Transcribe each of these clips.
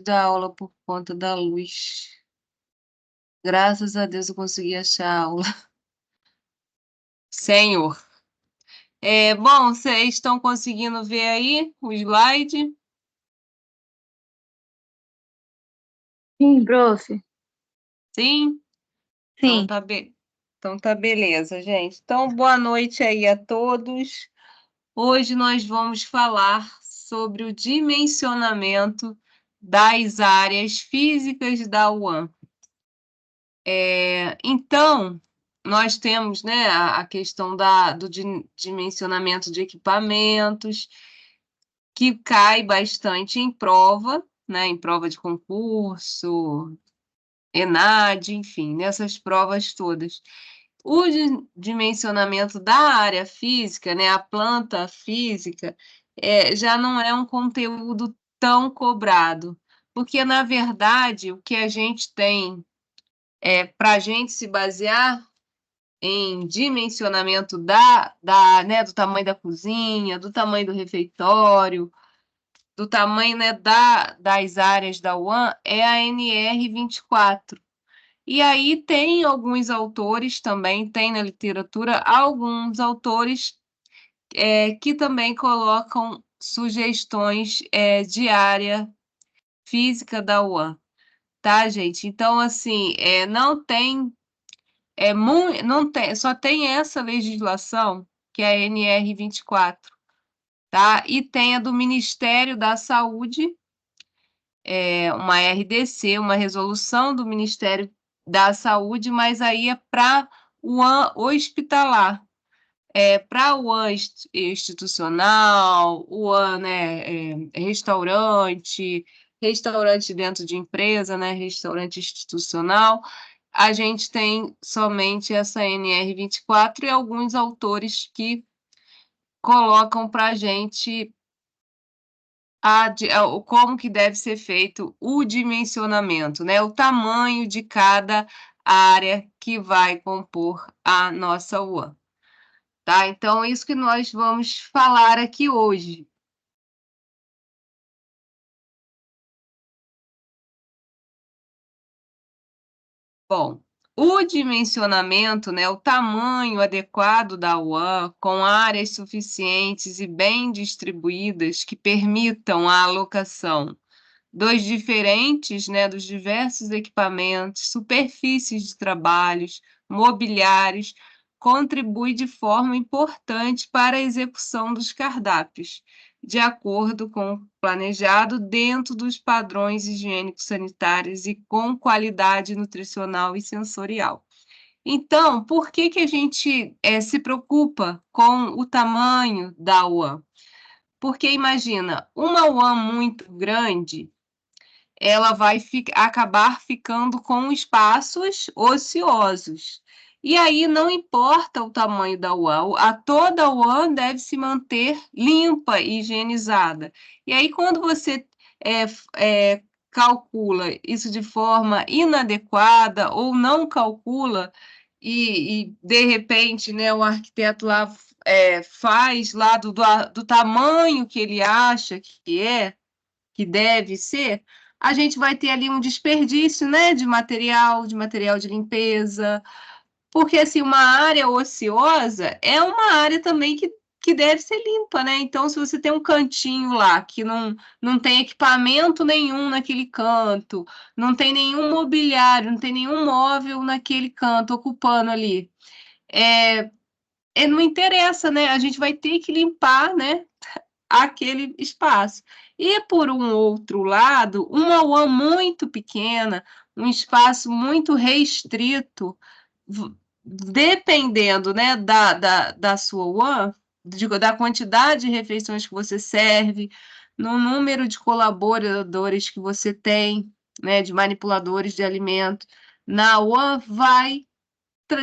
da aula por conta da luz. Graças a Deus eu consegui achar a aula. Senhor. Bom, vocês estão conseguindo ver aí o slide? Sim, prof. Sim? Sim. Então tá beleza, gente. Então, boa noite aí a todos. Hoje nós vamos falar sobre o dimensionamento das áreas físicas da UAM. Então, nós temos, né, a questão do dimensionamento de equipamentos, que cai bastante em prova, né, em prova de concurso, ENAD, enfim, nessas provas todas. O dimensionamento da área física, né, a planta física, já não é um conteúdo tão cobrado, porque, na verdade, o que a gente tem para a gente se basear em dimensionamento né, do tamanho da cozinha, do tamanho do refeitório, do tamanho, né, das áreas da UAM, é a NR24. E aí tem alguns autores também, tem na literatura alguns autores que também colocam sugestões de área física da UAM, tá, gente? Então, assim, não tem, só tem essa legislação, que é a NR24, tá? E tem a do Ministério da Saúde, uma RDC, uma resolução do Ministério da Saúde, mas aí é para o hospitalar. Para o institucional, né, restaurante dentro de empresa, né, restaurante institucional, a gente tem somente essa NR24 e alguns autores que colocam para a gente como que deve ser feito o dimensionamento, né, o tamanho de cada área que vai compor a nossa UAM. Tá? Então, é isso que nós vamos falar aqui hoje. Bom, o dimensionamento, né, o tamanho adequado da UAM, com áreas suficientes e bem distribuídas que permitam a alocação dos diversos equipamentos, superfícies de trabalhos, mobiliários, contribui de forma importante para a execução dos cardápios, de acordo com o planejado dentro dos padrões higiênicos sanitários e com qualidade nutricional e sensorial. Então, por que a gente se preocupa com o tamanho da UAM? Porque imagina, uma UAM muito grande, ela vai acabar ficando com espaços ociosos. E aí não importa o tamanho da UAM, toda a UAM deve se manter limpa e higienizada. E aí quando você calcula isso de forma inadequada ou não calcula e de repente, né, o arquiteto lá faz lá do tamanho que ele acha que deve ser, a gente vai ter ali um desperdício, né, de material de limpeza, porque assim, uma área ociosa é uma área também que deve ser limpa, né? Então, se você tem um cantinho lá que não tem equipamento nenhum naquele canto, não tem nenhum mobiliário, não tem nenhum móvel naquele canto ocupando ali, não interessa, né? A gente vai ter que limpar, né, aquele espaço. E, por um outro lado, uma UAM muito pequena, um espaço muito restrito, dependendo, né, da sua UAM, da quantidade de refeições que você serve, no número de colaboradores que você tem, né, de manipuladores de alimento, na UAM vai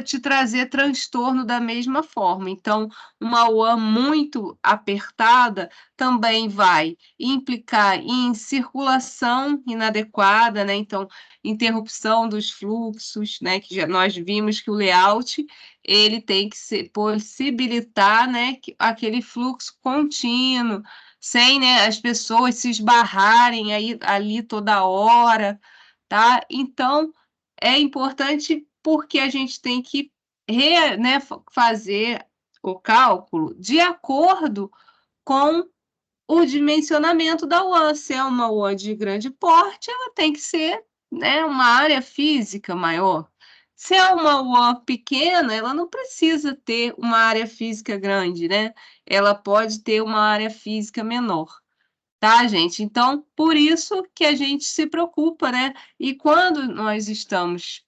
te trazer transtorno da mesma forma. Então, uma UAM muito apertada também vai implicar em circulação inadequada, né? Então, interrupção dos fluxos, né? Que nós vimos que o layout ele tem que possibilitar, né, aquele fluxo contínuo, sem, né, as pessoas se esbarrarem aí, ali toda hora, tá? Então, é importante porque a gente tem que né, fazer o cálculo de acordo com o dimensionamento da UAN. Se é uma UAN de grande porte, ela tem que ser, né, uma área física maior. Se é uma UAN pequena, ela não precisa ter uma área física grande, né? Ela pode ter uma área física menor, tá, gente? Então, por isso que a gente se preocupa, né? E quando nós estamos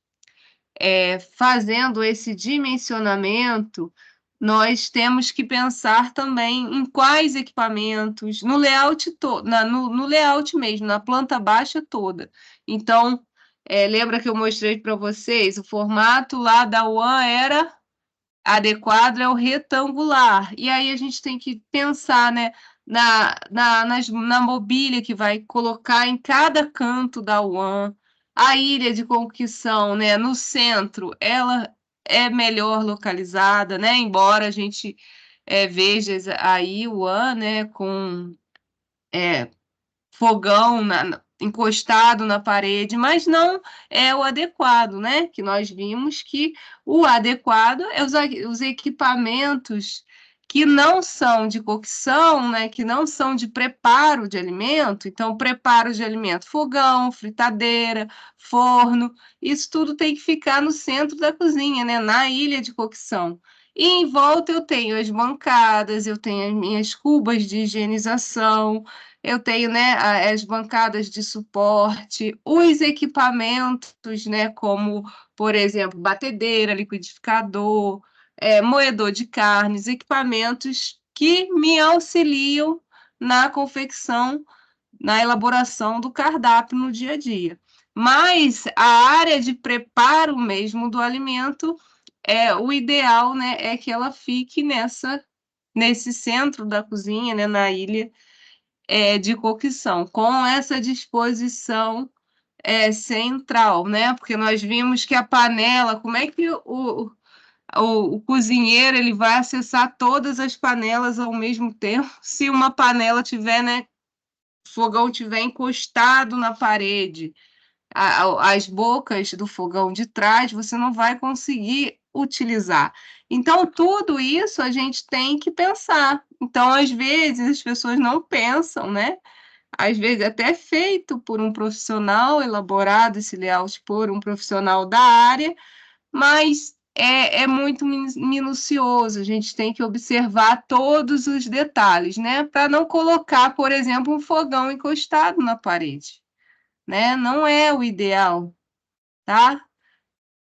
fazendo esse dimensionamento, nós temos que pensar também em quais equipamentos, no layout, no layout mesmo, na planta baixa toda. Então, lembra que eu mostrei para vocês? O formato lá da UAN era adequado, é o retangular. E aí a gente tem que pensar, né, na mobília que vai colocar em cada canto da UAN. A ilha de conquistão, né, no centro, ela é melhor localizada, né, embora a gente veja aí o UAN, né, com fogão encostado na parede, mas não é o adequado, né? Que nós vimos que o adequado é os equipamentos que não são de cocção, né? Que não são de preparo de alimento. Então, preparo de alimento, fogão, fritadeira, forno, isso tudo tem que ficar no centro da cozinha, né? Na ilha de cocção. E em volta eu tenho as bancadas, eu tenho as minhas cubas de higienização, eu tenho, né, as bancadas de suporte, os equipamentos, né, como, por exemplo, batedeira, liquidificador, moedor de carnes, equipamentos que me auxiliam na confecção, na elaboração do cardápio no dia a dia. Mas a área de preparo mesmo do alimento, o ideal, né, é que ela fique nesse centro da cozinha, né, na ilha de cocção, com essa disposição central, né? Porque nós vimos que a panela, como é que o cozinheiro ele vai acessar todas as panelas ao mesmo tempo, se uma panela tiver, né, fogão tiver encostado na parede, as bocas do fogão de trás, você não vai conseguir utilizar. Então, tudo isso a gente tem que pensar. Então, às vezes, as pessoas não pensam, né? Às vezes até feito por um profissional, elaborado esse layout por um profissional da área, mas é muito minucioso, a gente tem que observar todos os detalhes, né? Para não colocar, por exemplo, um fogão encostado na parede, né? Não é o ideal, tá?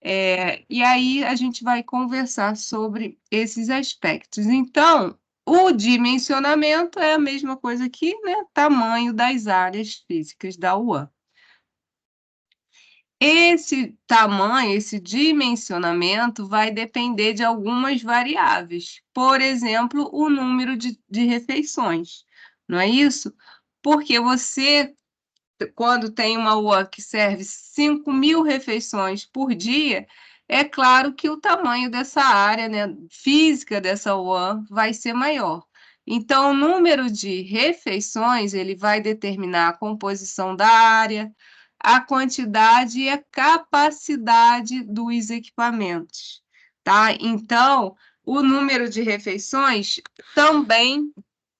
E aí a gente vai conversar sobre esses aspectos. Então, o dimensionamento é a mesma coisa que, né, tamanho das áreas físicas da UAN. Esse tamanho, esse dimensionamento vai depender de algumas variáveis. Por exemplo, o número de refeições, não é isso? Porque você, quando tem uma UAN que serve 5.000 refeições por dia, é claro que o tamanho dessa área, né, física dessa UAN vai ser maior. Então, o número de refeições, ele vai determinar a composição da área, a quantidade e a capacidade dos equipamentos, tá? Então, o número de refeições também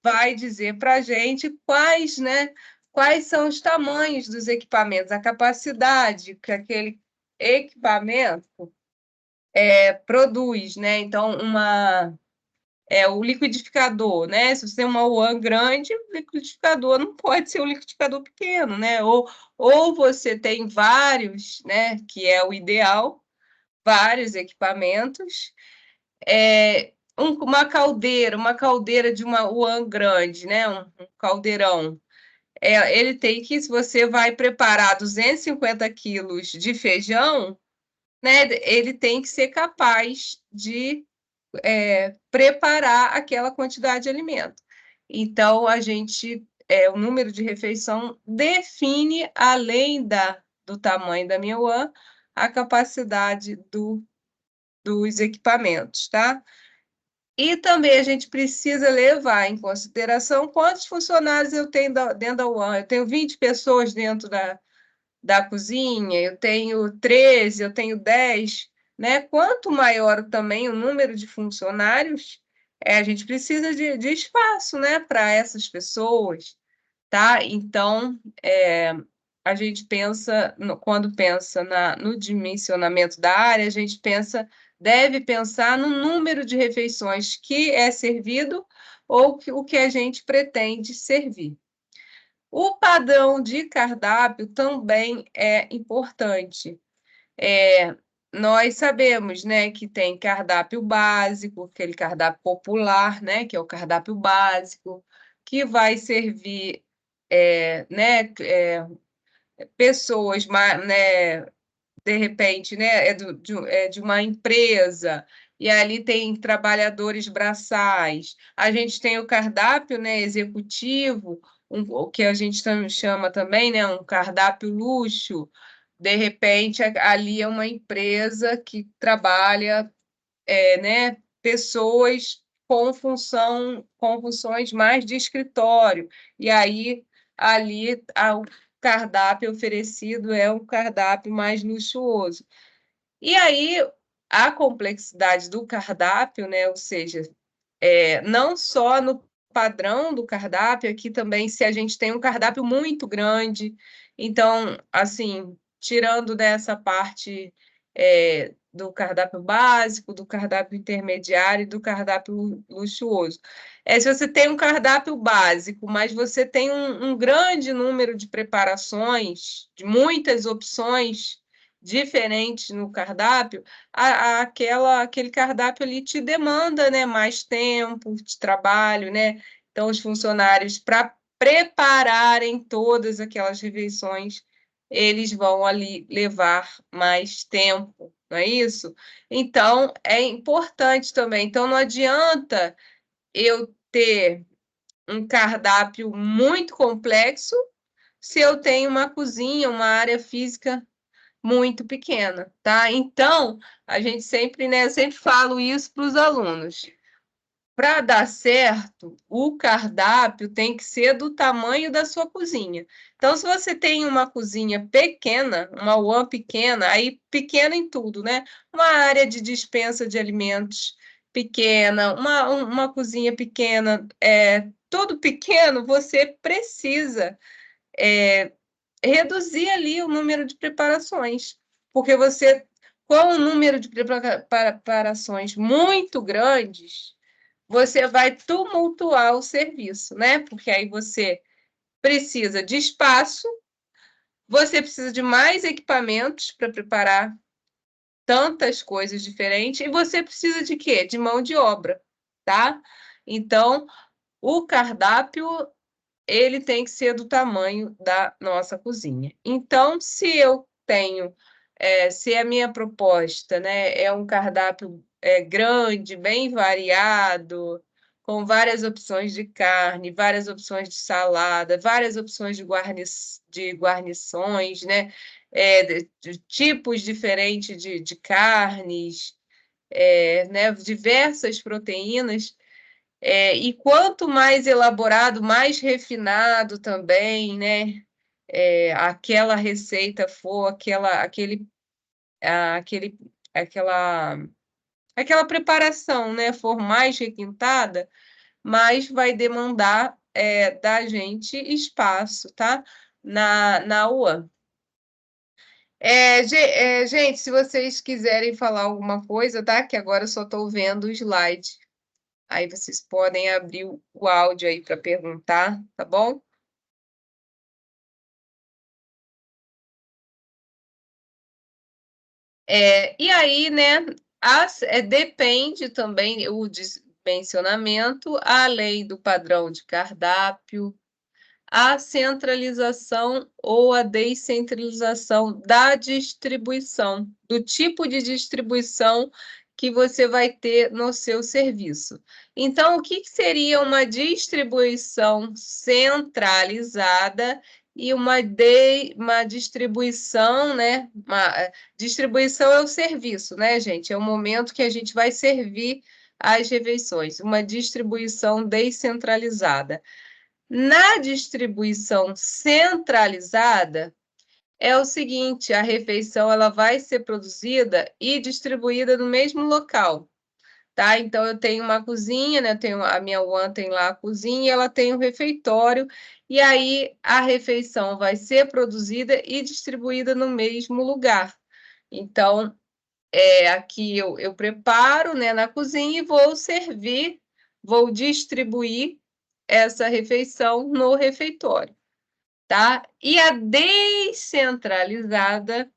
vai dizer para a gente quais, né, quais são os tamanhos dos equipamentos, a capacidade que aquele equipamento produz, né? Então, o liquidificador, né? Se você tem uma UAN grande, o liquidificador não pode ser um liquidificador pequeno, né? Ou você tem vários, né? Que é o ideal, vários equipamentos. Uma caldeira de uma UAN grande, né? Um caldeirão. Ele tem que, se você vai preparar 250 quilos de feijão, né? Ele tem que ser capaz de preparar aquela quantidade de alimento. Então, o número de refeição define, além do tamanho da minha UAN, a capacidade dos equipamentos, tá? E também a gente precisa levar em consideração quantos funcionários eu tenho dentro da UAM. Eu tenho 20 pessoas dentro da cozinha, eu tenho 13, eu tenho 10, né? Quanto maior também o número de funcionários, a gente precisa de espaço, né, para essas pessoas, tá? Então, a gente pensa, quando pensa no dimensionamento da área, a gente deve pensar no número de refeições que é servido ou o que a gente pretende servir. O padrão de cardápio também é importante. Nós sabemos, né, que tem cardápio básico, aquele cardápio popular, né, que é o cardápio básico, que vai servir, né, pessoas, né, de repente, né, de uma empresa, e ali tem trabalhadores braçais. A gente tem o cardápio, né, executivo, o que a gente chama também, né, um cardápio luxo. De repente, ali é uma empresa que trabalha, né, pessoas com funções mais de escritório. E aí, ali, o cardápio oferecido é um cardápio mais luxuoso. E aí, a complexidade do cardápio, né, ou seja, não só no padrão do cardápio, aqui também, se a gente tem um cardápio muito grande, então, assim, tirando dessa parte do cardápio básico, do cardápio intermediário e do cardápio luxuoso. Se você tem um cardápio básico, mas você tem um grande número de preparações, de muitas opções diferentes no cardápio, aquele cardápio ali te demanda, né, mais tempo de trabalho, né? Então, os funcionários, para prepararem todas aquelas refeições, eles vão ali levar mais tempo, não é isso? Então, é importante também. Então, não adianta eu ter um cardápio muito complexo se eu tenho uma cozinha, uma área física muito pequena, tá? Então, a gente sempre, né, eu sempre falo isso para os alunos. Para dar certo, o cardápio tem que ser do tamanho da sua cozinha. Então, se você tem uma cozinha pequena, uma UAM pequena, aí pequena em tudo, né? Uma área de dispensa de alimentos pequena, uma cozinha pequena, tudo pequeno, você precisa reduzir ali o número de preparações, porque você, com o número de preparações muito grandes, você vai tumultuar o serviço, né? Porque aí você precisa de espaço, você precisa de mais equipamentos para preparar tantas coisas diferentes, e você precisa de quê? De mão de obra, tá? Então, o cardápio ele tem que ser do tamanho da nossa cozinha. Então, se a minha proposta, né, é um cardápio grande, bem variado, com várias opções de carne, várias opções de salada, várias opções de guarnições, né, de tipos diferentes de carnes, né, diversas proteínas, e quanto mais elaborado, mais refinado também, né? Aquela receita for, aquele, aquela, aquela preparação, né? For mais requintada, mais vai demandar da gente espaço, tá? Na UAM. Gente, se vocês quiserem falar alguma coisa, tá? Que agora eu só estou vendo o slide. Aí vocês podem abrir o áudio aí para perguntar, tá bom? E aí, né, depende também o dimensionamento, além do padrão de cardápio, a centralização ou a descentralização da distribuição, do tipo de distribuição que você vai ter no seu serviço. Então, o que seria uma distribuição centralizada e uma distribuição, né? Distribuição é o serviço, né, gente? É o momento que a gente vai servir as refeições, uma distribuição descentralizada. Na distribuição centralizada, é o seguinte, a refeição ela vai ser produzida e distribuída no mesmo local, tá? Então, eu tenho uma cozinha, né? A minha UAN tem lá a cozinha e ela tem um refeitório, e aí a refeição vai ser produzida e distribuída no mesmo lugar. Então, aqui eu preparo, né, na cozinha e vou servir, vou distribuir essa refeição no refeitório, tá? E a descentralizada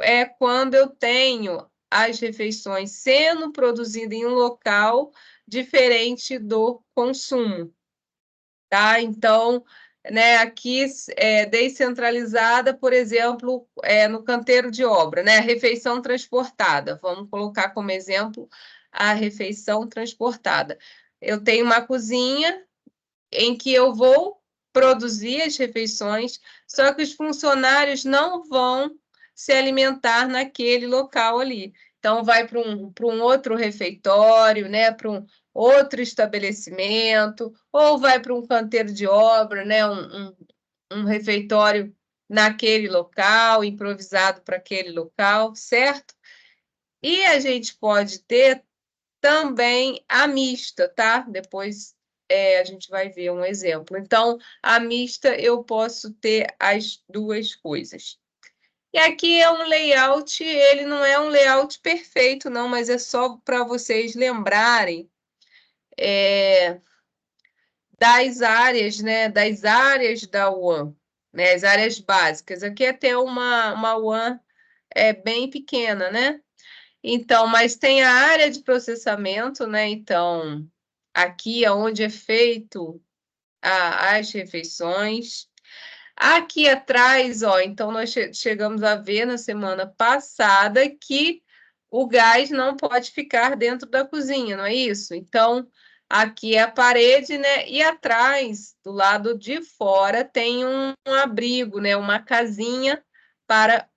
é quando eu tenho as refeições sendo produzidas em um local diferente do consumo, tá? Então, né, aqui descentralizada, por exemplo, no canteiro de obra, né? A refeição transportada. Vamos colocar como exemplo a refeição transportada. Eu tenho uma cozinha em que eu vou produzir as refeições, só que os funcionários não vão se alimentar naquele local ali. Então, vai para um outro refeitório, né, para um outro estabelecimento, ou vai para um canteiro de obra, né, um refeitório naquele local, improvisado para aquele local, certo? E a gente pode ter também a mista, tá? Depois a gente vai ver um exemplo. Então, a mista eu posso ter as duas coisas. E aqui é um layout, ele não é um layout perfeito, não, mas é só para vocês lembrarem das áreas, né? Das áreas da UAN, né? As áreas básicas. Aqui é até uma UAN bem pequena, né? Então, mas tem a área de processamento, né? Então, aqui é onde é feito as refeições. Aqui atrás, ó, então nós chegamos a ver na semana passada que o gás não pode ficar dentro da cozinha, não é isso? Então, aqui é a parede, né? E atrás, do lado de fora, tem um abrigo, né? Uma casinha para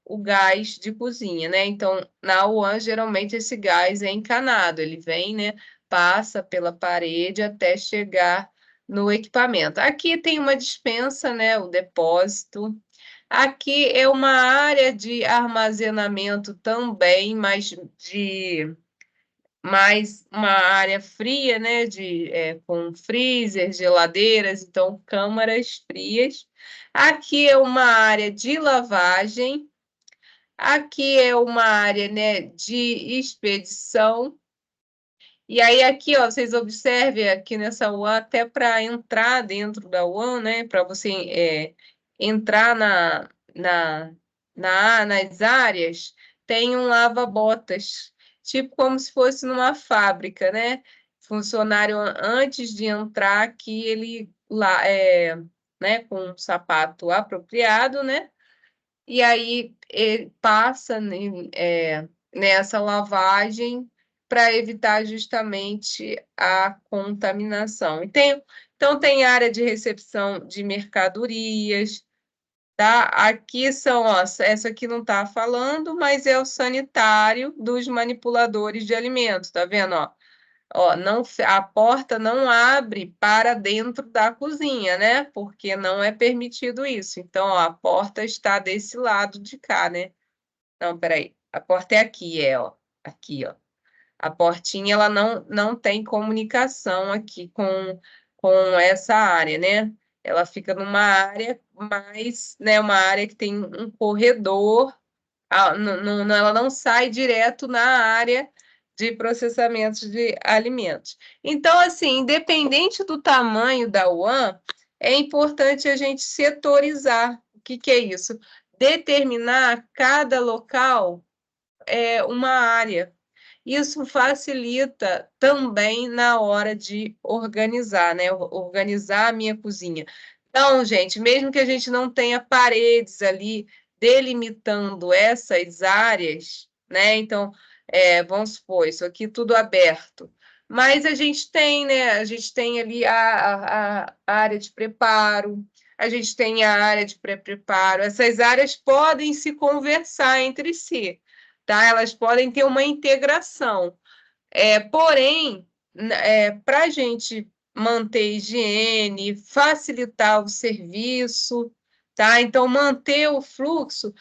o gás de cozinha, né? Então, na UAN, geralmente esse gás é encanado, ele vem, né? Passa pela parede até chegar no equipamento. Aqui tem uma despensa, né? O depósito. Aqui é uma área de armazenamento também, mais uma área fria, né? Com freezer, geladeiras, então câmaras frias. Aqui é uma área de lavagem. Aqui é uma área, né, de expedição. E aí, aqui, ó, vocês observem aqui nessa UAN, até para entrar dentro da UAN, né? Para você entrar nas áreas, tem um lava-botas, tipo como se fosse numa fábrica, né? Funcionário, antes de entrar aqui, ele lá, né, com um sapato apropriado, né? E aí ele passa, né, nessa lavagem para evitar justamente a contaminação. Então, tem área de recepção de mercadorias, tá? Aqui são, ó, essa aqui não está falando, mas é o sanitário dos manipuladores de alimentos, tá vendo, ó? Ó, não, a porta não abre para dentro da cozinha, né? Porque não é permitido isso. Então, ó, a porta está desse lado de cá, né? Não, peraí. A porta é aqui, ó. Aqui, ó. A portinha, ela não tem comunicação aqui com essa área, né? Ela fica numa área mais, né? Uma área que tem um corredor. Ela não sai direto na área de processamento de alimentos. Então, assim, independente do tamanho da UAN, é importante a gente setorizar. O que é isso? Determinar cada local uma área. Isso facilita também na hora de organizar, né? Organizar a minha cozinha. Então, gente, mesmo que a gente não tenha paredes ali delimitando essas áreas, né? Então, vamos supor, isso aqui tudo aberto. Mas a gente tem, né? A gente tem ali a área de preparo, a gente tem a área de pré-preparo. Essas áreas podem se conversar entre si, tá? Elas podem ter uma integração. Porém, para a gente manter higiene, facilitar o serviço, tá? Então, manter o fluxo.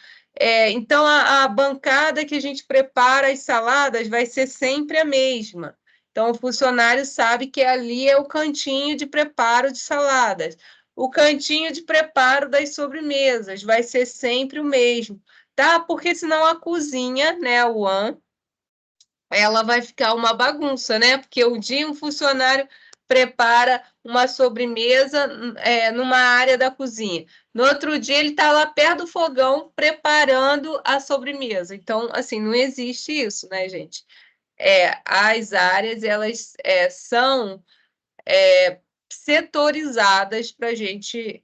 Então, a bancada que a gente prepara as saladas vai ser sempre a mesma. Então, o funcionário sabe que ali é o cantinho de preparo de saladas. O cantinho de preparo das sobremesas vai ser sempre o mesmo, tá? Porque senão a cozinha, né, a UAN, ela vai ficar uma bagunça, né? Porque um dia um funcionário prepara uma sobremesa numa área da cozinha. No outro dia ele está lá perto do fogão preparando a sobremesa. Então, assim, não existe isso, né, gente? As áreas, elas são setorizadas para a gente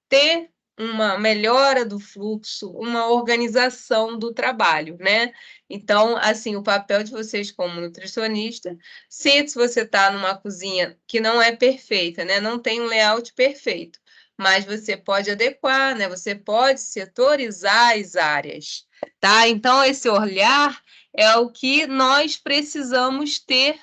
ter uma melhora do fluxo, uma organização do trabalho, né? Então, assim, o papel de vocês como nutricionista, se você está numa cozinha que não é perfeita, né? Não tem um layout perfeito, mas você pode adequar, né? Você pode setorizar as áreas, tá? Então, esse olhar é o que nós precisamos ter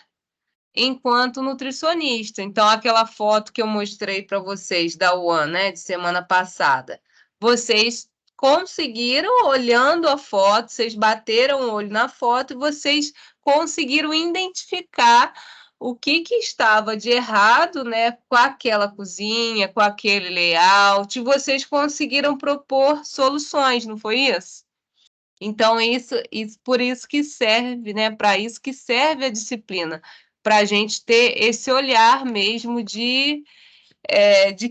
enquanto nutricionista. Então, aquela foto que eu mostrei para vocês da UAN, né, de semana passada, vocês conseguiram, olhando a foto, vocês bateram o olho na foto e vocês conseguiram identificar o que estava de errado, né, com aquela cozinha, com aquele layout, e vocês conseguiram propor soluções, não foi isso? Então, isso por isso que serve, né? Para isso que serve a disciplina, para a gente ter esse olhar mesmo de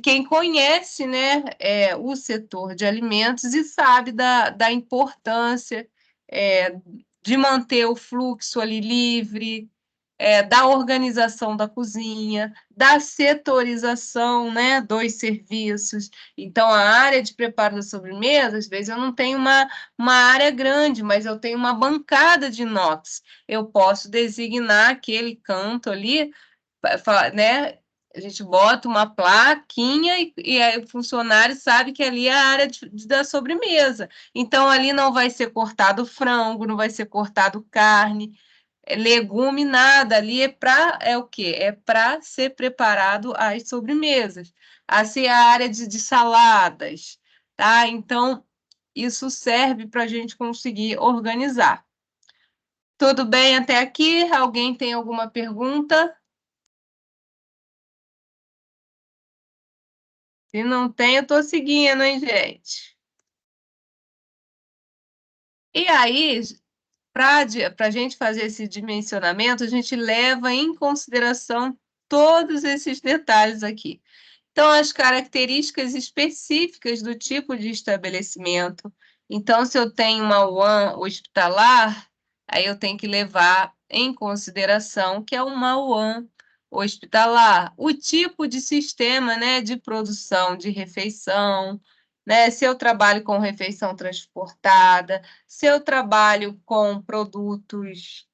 quem conhece, né, o setor de alimentos e sabe da importância de manter o fluxo ali livre, da organização da cozinha, da setorização, né, dos serviços. Então, a área de preparo da sobremesa, às vezes eu não tenho uma área grande, mas eu tenho uma bancada de inox. Eu posso designar aquele canto ali, né? A gente bota uma plaquinha e aí o funcionário sabe que ali é a área da sobremesa. Então, ali não vai ser cortado frango, não vai ser cortado carne, legume, nada. Ali é o quê? É para ser preparado as sobremesas. Assim, a área de saladas, tá? Então, isso serve para a gente conseguir organizar. Tudo bem até aqui? Alguém tem alguma pergunta? Se não tem, eu estou seguindo, hein, gente? E aí, para a gente fazer esse dimensionamento, a gente leva em consideração todos esses detalhes aqui. Então, as características específicas do tipo de estabelecimento. Então, se eu tenho uma UAN hospitalar, aí eu tenho que levar em consideração que é uma UAN hospitalar. O tipo de sistema, né, de produção de refeição, né? Se eu trabalho com refeição transportada, se eu trabalho com produtos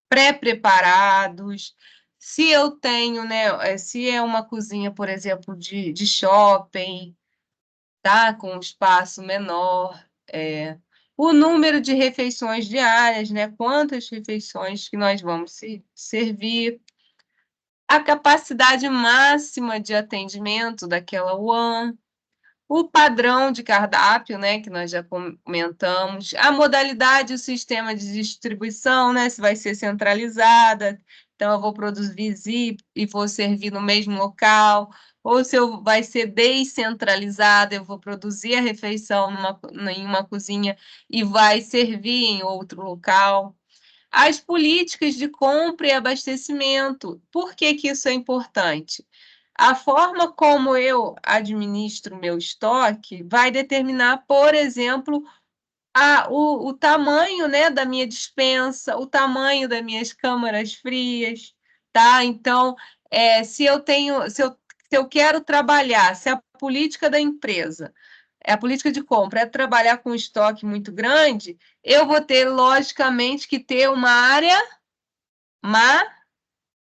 pré-preparados, se eu tenho, né, se é uma cozinha, por exemplo, de shopping, tá, com um espaço menor, o número de refeições diárias, né, quantas refeições que nós vamos servir, a capacidade máxima de atendimento daquela UAN, o padrão de cardápio, né, que nós já comentamos, a modalidade, o sistema de distribuição, né, se vai ser centralizada, então eu vou produzir e vou servir no mesmo local, ou se vai ser descentralizada, eu vou produzir a refeição em uma cozinha e vai servir em outro local. As políticas de compra e abastecimento. Por que que isso é importante? A forma como eu administro meu estoque vai determinar, por exemplo, o tamanho, né, da minha despensa, o tamanho das minhas câmaras frias, tá? Então, se eu quero trabalhar, se a política da empresa, a política de compra é trabalhar com estoque muito grande, eu vou ter, logicamente, que ter uma área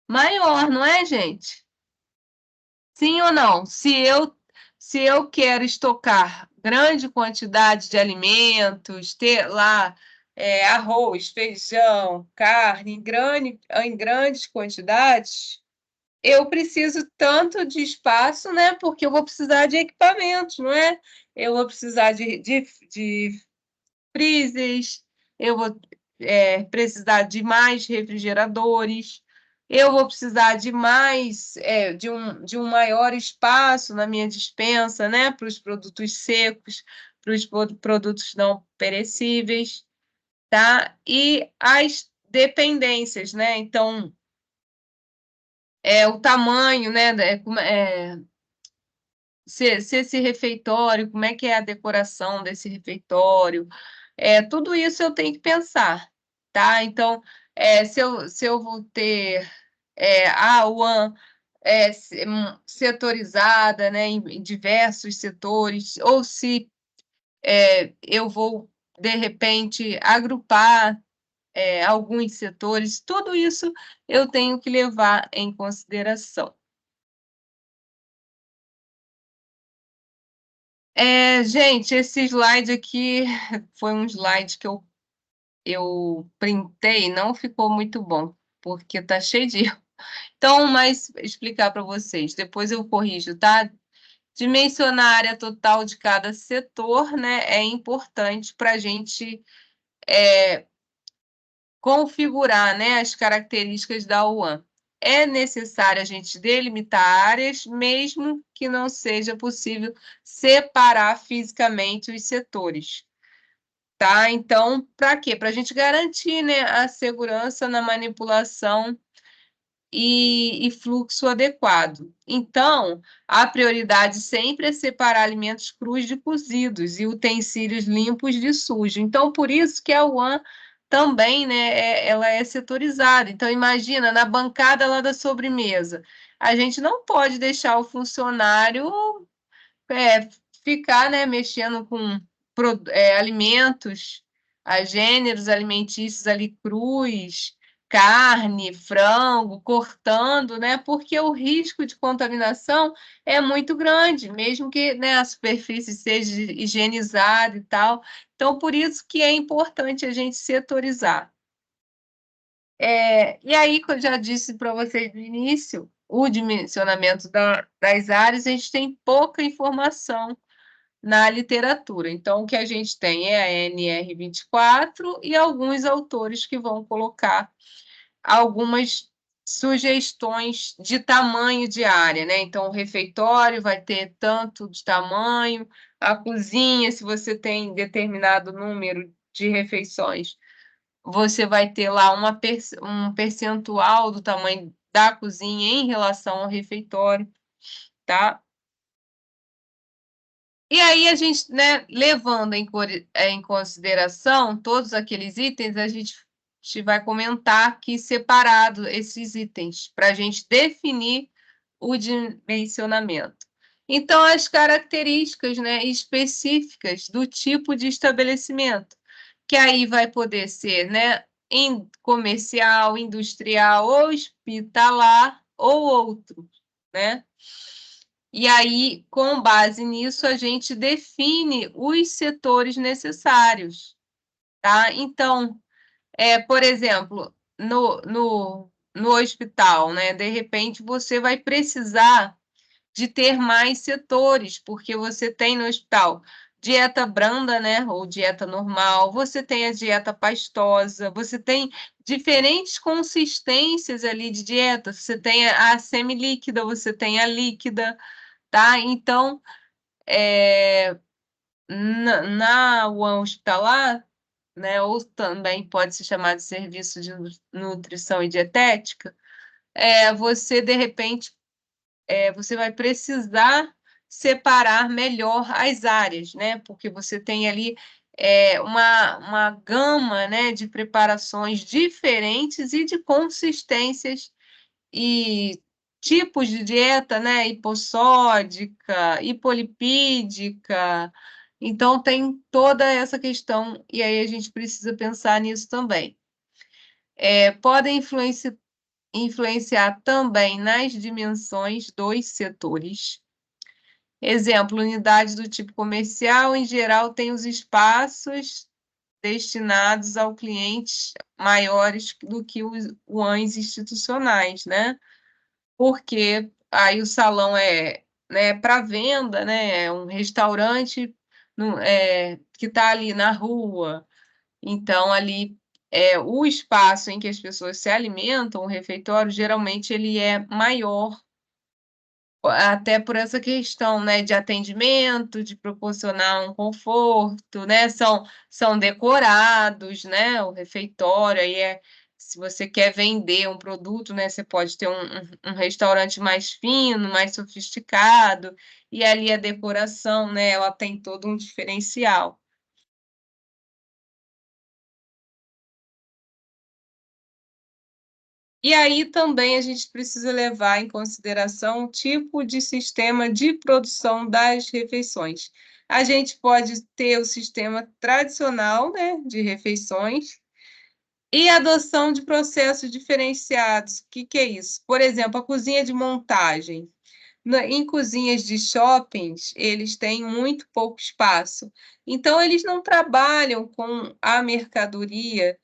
maior, não é, gente? Sim ou não? Se eu quero estocar grande quantidade de alimentos, ter lá arroz, feijão, carne em grandes quantidades, eu preciso tanto de espaço, né? Porque eu vou precisar de equipamentos, não é? Eu vou precisar de freezers, eu vou precisar de mais refrigeradores, eu vou precisar de mais, de um maior espaço na minha despensa, né? Para os produtos secos, para os produtos não perecíveis, tá? E as dependências, né? Então, o tamanho, né? Se esse refeitório, como é que é a decoração desse refeitório, tudo isso eu tenho que pensar, tá? Então, se eu vou ter a UAN setorizada, né, em diversos setores, ou se eu vou, de repente, agrupar alguns setores, tudo isso eu tenho que levar em consideração. Gente, esse slide aqui foi um slide que eu printei, não ficou muito bom, porque tá cheio de erro. Então, mas explicar para vocês, depois eu corrijo, tá? Dimensionar a área total de cada setor, né, é importante para a gente configurar, né, as características da UAN. É necessário a gente delimitar áreas, mesmo que não seja possível separar fisicamente os setores. Tá? Então, para quê? Para a gente garantir, né, a segurança na manipulação e fluxo adequado. Então, a prioridade sempre é separar alimentos crus de cozidos e utensílios limpos de sujo. Então, por isso que a UAN também, né, ela é setorizada. Então, imagina, na bancada lá da sobremesa, a gente não pode deixar o funcionário ficar, né, mexendo com alimentos, gêneros alimentícios ali crus, carne, frango, cortando, né? Porque o risco de contaminação é muito grande, mesmo que, né, a superfície seja higienizada e tal. Então, por isso que é importante a gente setorizar. E aí, como eu já disse para vocês no início, o dimensionamento das áreas, a gente tem pouca informação na literatura. Então, o que a gente tem é a NR24 e alguns autores que vão colocar algumas sugestões de tamanho de área, né? Então, o refeitório vai ter tanto de tamanho, a cozinha, se você tem determinado número de refeições, você vai ter lá um percentual do tamanho da cozinha em relação ao refeitório, tá? E aí a gente, né, levando em consideração todos aqueles itens, a gente vai comentar aqui separado esses itens, para a gente definir o dimensionamento. Então, as características, né, específicas do tipo de estabelecimento, que aí vai poder ser, né, comercial, industrial, hospitalar ou outro, né? E aí, com base nisso, a gente define os setores necessários, tá? Então, por exemplo, no hospital, né? De repente, você vai precisar de ter mais setores, porque você tem no hospital dieta branda, né? Ou dieta normal, você tem a dieta pastosa, você tem diferentes consistências ali de dieta, você tem a semilíquida, você tem a líquida, tá? Então, na UAN hospitalar, né, ou também pode se chamar de serviço de nutrição e dietética, você, de repente, você vai precisar separar melhor as áreas, né? Porque você tem ali uma gama, né, de preparações diferentes e de consistências e tipos de dieta, né? Hipossódica, hipolipídica. Então, tem toda essa questão, e aí a gente precisa pensar nisso também. Podem influenciar também nas dimensões dos setores. Exemplo, unidade do tipo comercial, em geral, tem os espaços destinados ao clientes maiores do que os WANs institucionais, né? Porque aí o salão é, né, para venda, né? É um restaurante que está ali na rua. Então, ali o espaço em que as pessoas se alimentam, o refeitório, geralmente ele é maior, até por essa questão, né, de atendimento, de proporcionar um conforto, né? São decorados, né? O refeitório aí se você quer vender um produto, né, você pode ter um restaurante mais fino, mais sofisticado, e ali a decoração, né, ela tem todo um diferencial. E aí também a gente precisa levar em consideração o tipo de sistema de produção das refeições. A gente pode ter o sistema tradicional, né, de refeições e adoção de processos diferenciados. O que é isso? Por exemplo, a cozinha de montagem. Em cozinhas de shoppings, eles têm muito pouco espaço. Então, eles não trabalham com a mercadoria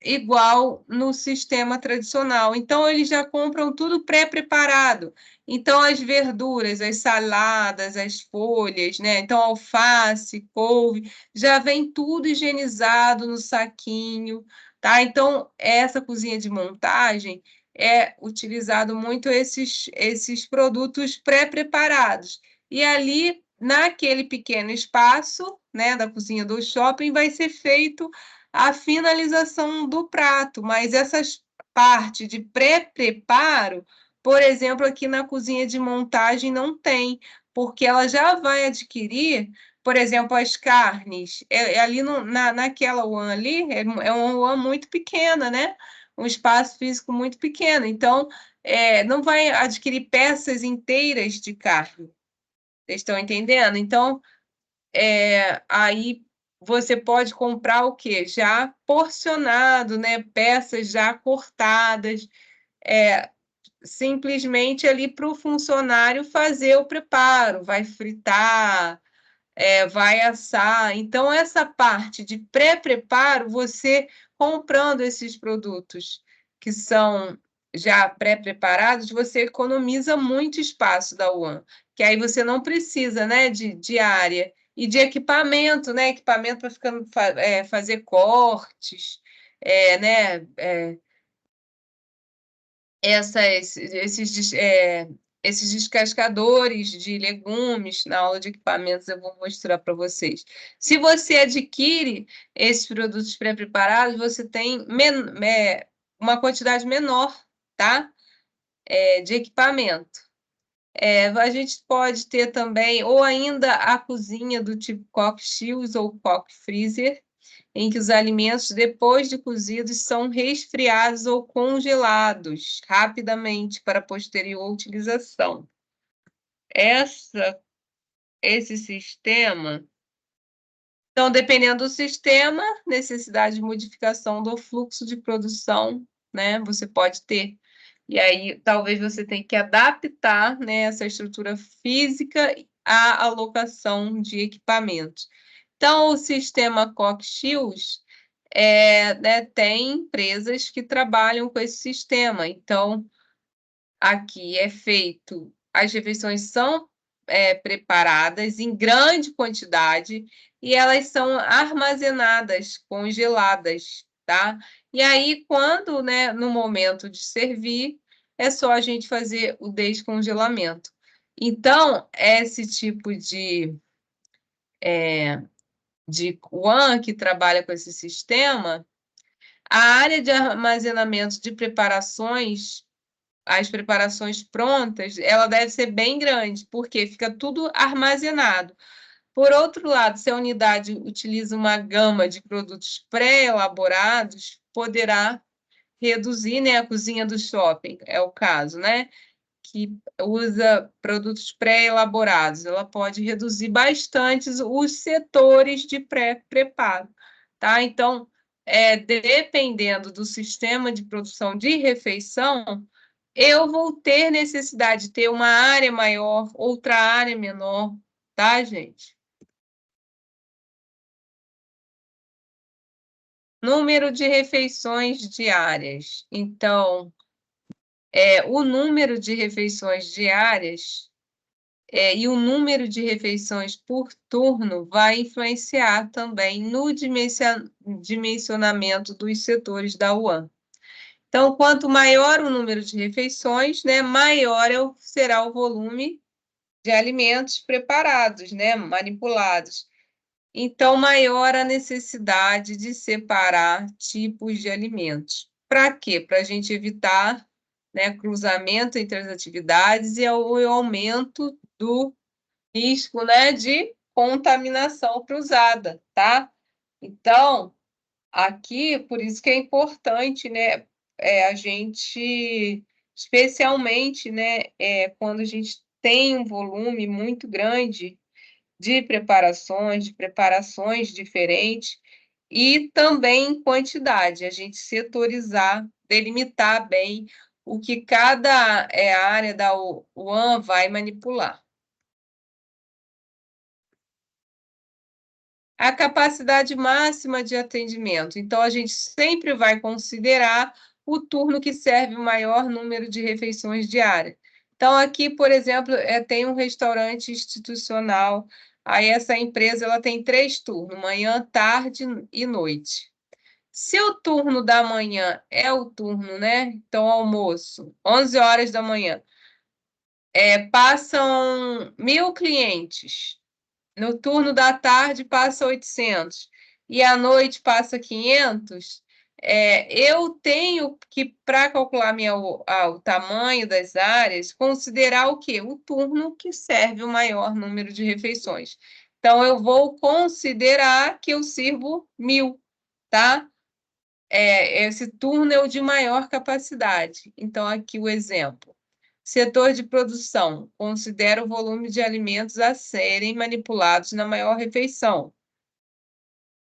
igual no sistema tradicional. Então, eles já compram tudo pré-preparado. Então, as verduras, as saladas, as folhas, né? Então, alface, couve, já vem tudo higienizado no saquinho, tá? Então, essa cozinha de montagem é utilizado muito esses produtos pré-preparados. E ali, naquele pequeno espaço, né, da cozinha do shopping, vai ser feito a finalização do prato, mas essas partes de pré-preparo, por exemplo, aqui na cozinha de montagem não tem, porque ela já vai adquirir, por exemplo, as carnes, ali naquela UAN ali, é uma UAN muito pequena, né? Um espaço físico muito pequeno, então não vai adquirir peças inteiras de carne. Vocês estão entendendo? Então, aí você pode comprar o quê? Já porcionado, né? Peças já cortadas, simplesmente ali para o funcionário fazer o preparo, vai fritar, vai assar. Então, essa parte de pré-preparo, você comprando esses produtos que são já pré-preparados, você economiza muito espaço da UAN, que aí você não precisa, né, de área e de equipamento, né, equipamento para fazer cortes, né, esses descascadores de legumes, na aula de equipamentos eu vou mostrar para vocês. Se você adquire esses produtos pré-preparados, você tem uma quantidade menor, tá? De equipamento. A gente pode ter também, ou ainda a cozinha do tipo coque chills ou coque freezer, em que os alimentos, depois de cozidos, são resfriados ou congelados rapidamente para posterior utilização. Esse sistema, então, dependendo do sistema, necessidade de modificação do fluxo de produção, né? Você pode ter. E aí, talvez você tenha que adaptar, né, essa estrutura física à alocação de equipamentos. Então, o sistema Cox-Shields né, tem empresas que trabalham com esse sistema. Então, aqui é feito, as refeições são preparadas em grande quantidade e elas são armazenadas, congeladas, tá? E aí, quando, né, no momento de servir, é só a gente fazer o descongelamento. Então, esse tipo de WAN que trabalha com esse sistema, a área de armazenamento de preparações, as preparações prontas, ela deve ser bem grande, porque fica tudo armazenado. Por outro lado, se a unidade utiliza uma gama de produtos pré-elaborados, poderá reduzir, né, a cozinha do shopping, é o caso, né? Que usa produtos pré-elaborados, ela pode reduzir bastante os setores de pré-preparo, tá? Então, dependendo do sistema de produção de refeição, eu vou ter necessidade de ter uma área maior, outra área menor, tá, gente? Número de refeições diárias. Então, o número de refeições diárias e o número de refeições por turno vai influenciar também no dimensionamento dos setores da UAM. Então, quanto maior o número de refeições, né, maior será o volume de alimentos preparados, né, manipulados. Então, maior a necessidade de separar tipos de alimentos. Para quê? Para a gente evitar, né, cruzamento entre as atividades e o aumento do risco, né, de contaminação cruzada, tá? Então, aqui, por isso que é importante, né, a gente, especialmente, né, quando a gente tem um volume muito grande de preparações diferentes, e também quantidade, a gente setorizar, delimitar bem o que cada área da UAM vai manipular. A capacidade máxima de atendimento. Então, a gente sempre vai considerar o turno que serve o maior número de refeições diárias. Então, aqui, por exemplo, tem um restaurante institucional, aí essa empresa ela tem 3 turnos, manhã, tarde e noite. Se o turno da manhã é o turno, né? Então, almoço, 11 horas da manhã, passam 1.000 clientes. No turno da tarde passa 800 e à noite passa 500, eu tenho que, para calcular o tamanho das áreas, considerar o quê? O turno que serve o maior número de refeições. Então, eu vou considerar que eu sirvo 1.000, tá? Esse turno é o de maior capacidade. Então, aqui o exemplo. Setor de produção, considera o volume de alimentos a serem manipulados na maior refeição.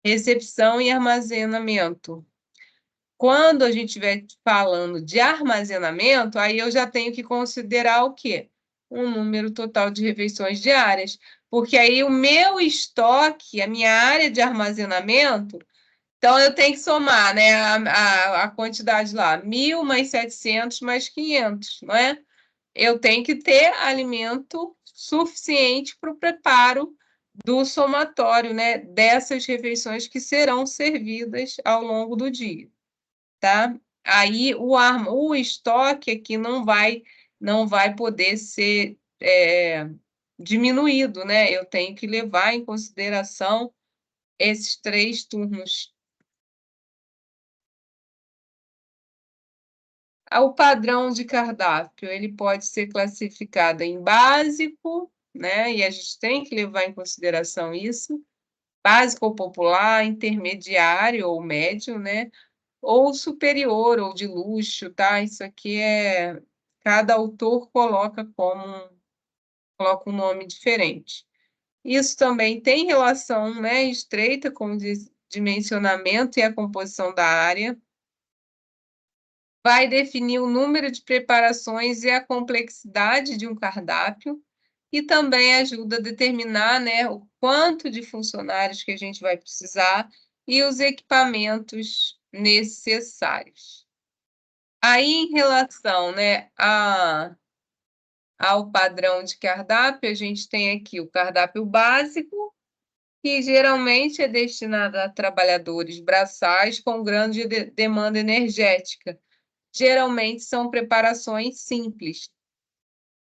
Recepção e armazenamento. Quando a gente estiver falando de armazenamento, aí eu já tenho que considerar o quê? Um número total de refeições diárias. Porque aí o meu estoque, a minha área de armazenamento, então eu tenho que somar, né, a quantidade lá, 1.000 mais 700 mais 500, não é? Eu tenho que ter alimento suficiente para o preparo do somatório, né, dessas refeições que serão servidas ao longo do dia, tá? Aí o estoque aqui não vai poder ser diminuído, né? Eu tenho que levar em consideração esses 3 turnos. O padrão de cardápio, ele pode ser classificado em básico, né? E a gente tem que levar em consideração isso, básico ou popular, intermediário ou médio, né? Ou superior ou de luxo, tá? Isso aqui cada autor coloca um nome diferente. Isso também tem relação, né, estreita com o dimensionamento e a composição da área. Vai definir o número de preparações e a complexidade de um cardápio, e também ajuda a determinar, né, o quanto de funcionários que a gente vai precisar e os equipamentos necessários. Aí, em relação, né, ao padrão de cardápio, a gente tem aqui o cardápio básico, que geralmente é destinado a trabalhadores braçais com grande demanda energética. Geralmente são preparações simples.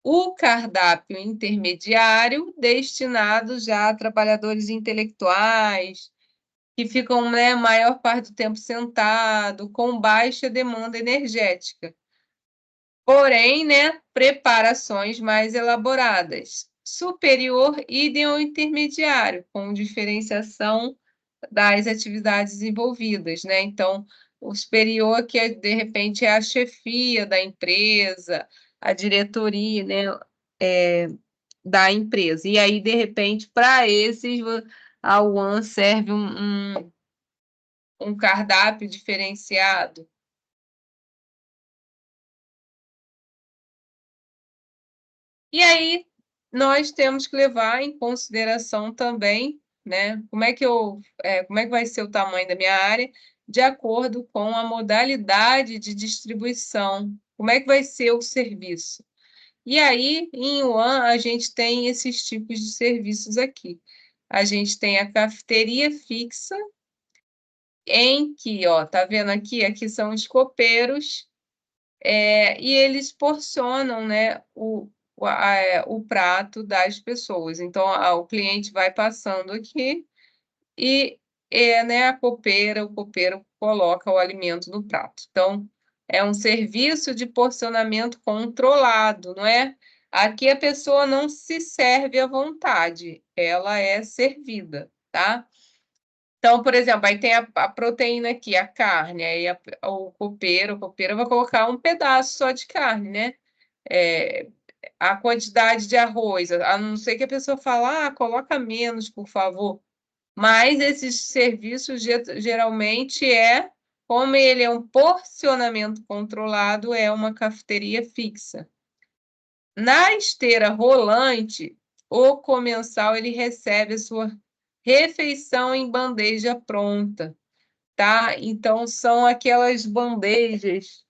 O cardápio intermediário, destinado já a trabalhadores intelectuais, que ficam, né, maior parte do tempo sentado, com baixa demanda energética. Porém, né, preparações mais elaboradas. Superior, idem ao intermediário, com diferenciação das atividades envolvidas, né? Então, o superior, que de repente é a chefia da empresa, a diretoria, né, da empresa. E aí, de repente, para esses, a UAN serve um cardápio diferenciado. E aí, nós temos que levar em consideração também, né, como é que vai ser o tamanho da minha área de acordo com a modalidade de distribuição. Como é que vai ser o serviço? E aí, em Yuan, a gente tem esses tipos de serviços aqui. A gente tem a cafeteria fixa, em que, ó, tá vendo aqui? Aqui são os copeiros, e eles porcionam, né, o prato das pessoas. Então, o cliente vai passando aqui e né, a copeira, o copeiro coloca o alimento no prato. Então, é um serviço de porcionamento controlado, não é? Aqui a pessoa não se serve à vontade, ela é servida, tá? Então, por exemplo, aí tem a proteína aqui, a carne, aí o copeiro vai colocar um pedaço só de carne, né? É, a quantidade de arroz, a não ser que a pessoa fale, coloca menos, por favor. Mas esses serviços geralmente como ele é um porcionamento controlado, é uma cafeteria fixa. Na esteira rolante, o comensal ele recebe a sua refeição em bandeja pronta, tá? Então são aquelas bandejas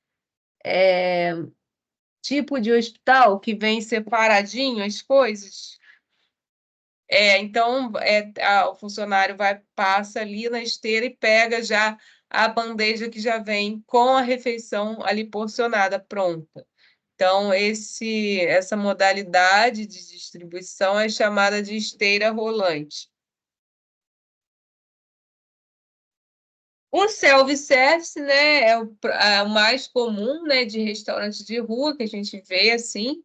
tipo de hospital que vem separadinho as coisas. Então, o funcionário passa ali na esteira e pega já a bandeja que já vem com a refeição ali porcionada, pronta. Então, essa modalidade de distribuição é chamada de esteira rolante. O self-service, né, é o mais comum, né, de restaurantes de rua, que a gente vê assim.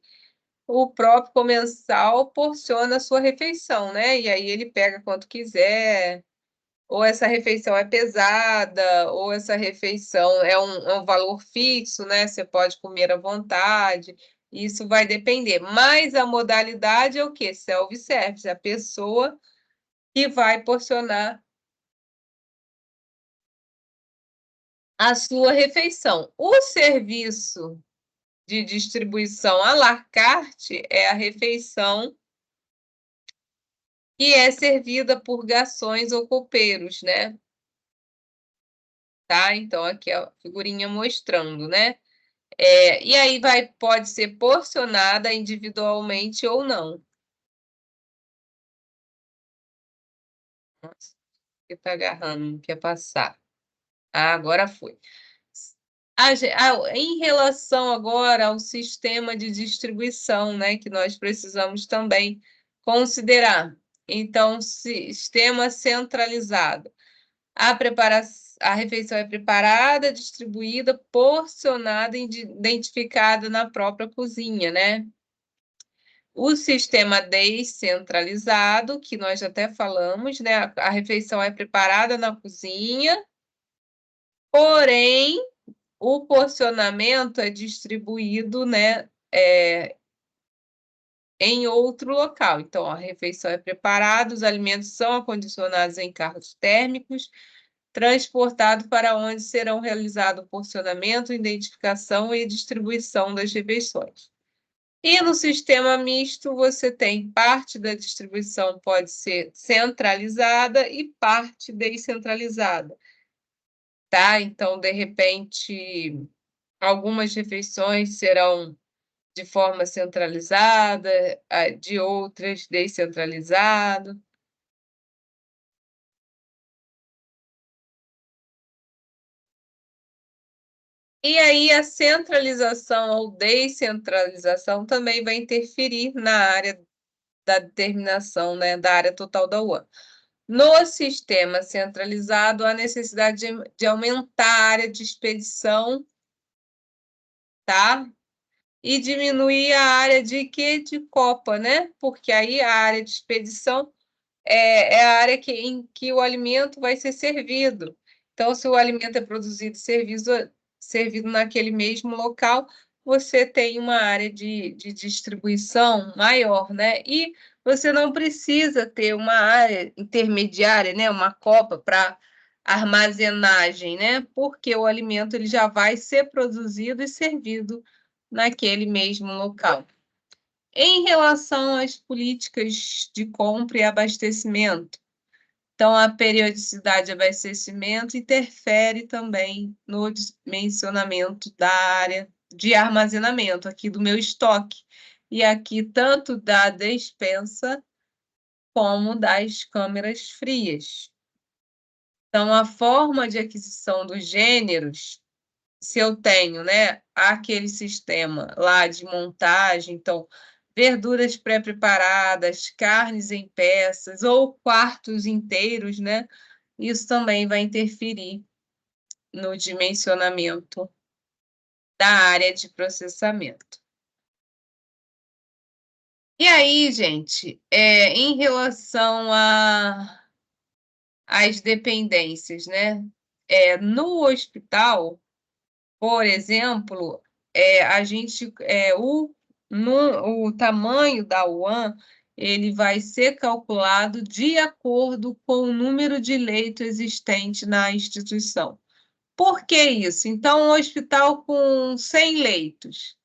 O próprio comensal porciona a sua refeição, né? E aí ele pega quanto quiser, ou essa refeição é pesada, ou essa refeição é um valor fixo, né? Você pode comer à vontade, isso vai depender. Mas a modalidade é o quê? Self-service, a pessoa que vai porcionar a sua refeição. O serviço de distribuição à la carte é a refeição que é servida por garçons ou copeiros, né? Tá? Então, aqui a figurinha mostrando, né? E aí pode ser porcionada individualmente ou não. Nossa, que tá agarrando, não quer passar. Agora foi. Em relação agora ao sistema de distribuição, né, que nós precisamos também considerar. Então, sistema centralizado. A refeição é preparada, distribuída, porcionada e identificada na própria cozinha, né? O sistema descentralizado, que nós até falamos, né? A refeição é preparada na cozinha, porém, o porcionamento é distribuído, né? Em outro local. Então, a refeição é preparada, os alimentos são acondicionados em carros térmicos, transportado para onde serão realizado o porcionamento, identificação e distribuição das refeições. E no sistema misto, você tem parte da distribuição pode ser centralizada e parte descentralizada, tá? Então, de repente, algumas refeições serão de forma centralizada, de outras descentralizado. E aí a centralização ou descentralização também vai interferir na área da determinação, né, da área total da UAM. No sistema centralizado, há necessidade de aumentar a área de expedição, tá? E diminuir a área de quê? De copa, né? Porque aí a área de expedição é a área em que o alimento vai ser servido. Então, se o alimento é produzido e servido naquele mesmo local, você tem uma área de distribuição maior, né? E você não precisa ter uma área intermediária, né? Uma copa para armazenagem, né? Porque o alimento ele já vai ser produzido e servido naquele mesmo local. Em relação às políticas de compra e abastecimento, Então, a periodicidade de abastecimento interfere também no dimensionamento da área de armazenamento aqui do meu estoque. E aqui, tanto da despensa como das câmeras frias. Então, a forma de aquisição dos gêneros, se eu tenho, né, aquele sistema lá de montagem, então, verduras pré-preparadas, carnes em peças ou quartos inteiros, né, isso também vai interferir no dimensionamento da área de processamento. E aí, gente, em relação às dependências, né? No hospital, por exemplo, o tamanho da UAN ele vai ser calculado de acordo com o número de leitos existente na instituição. Por que isso? Então, um hospital com 100 leitos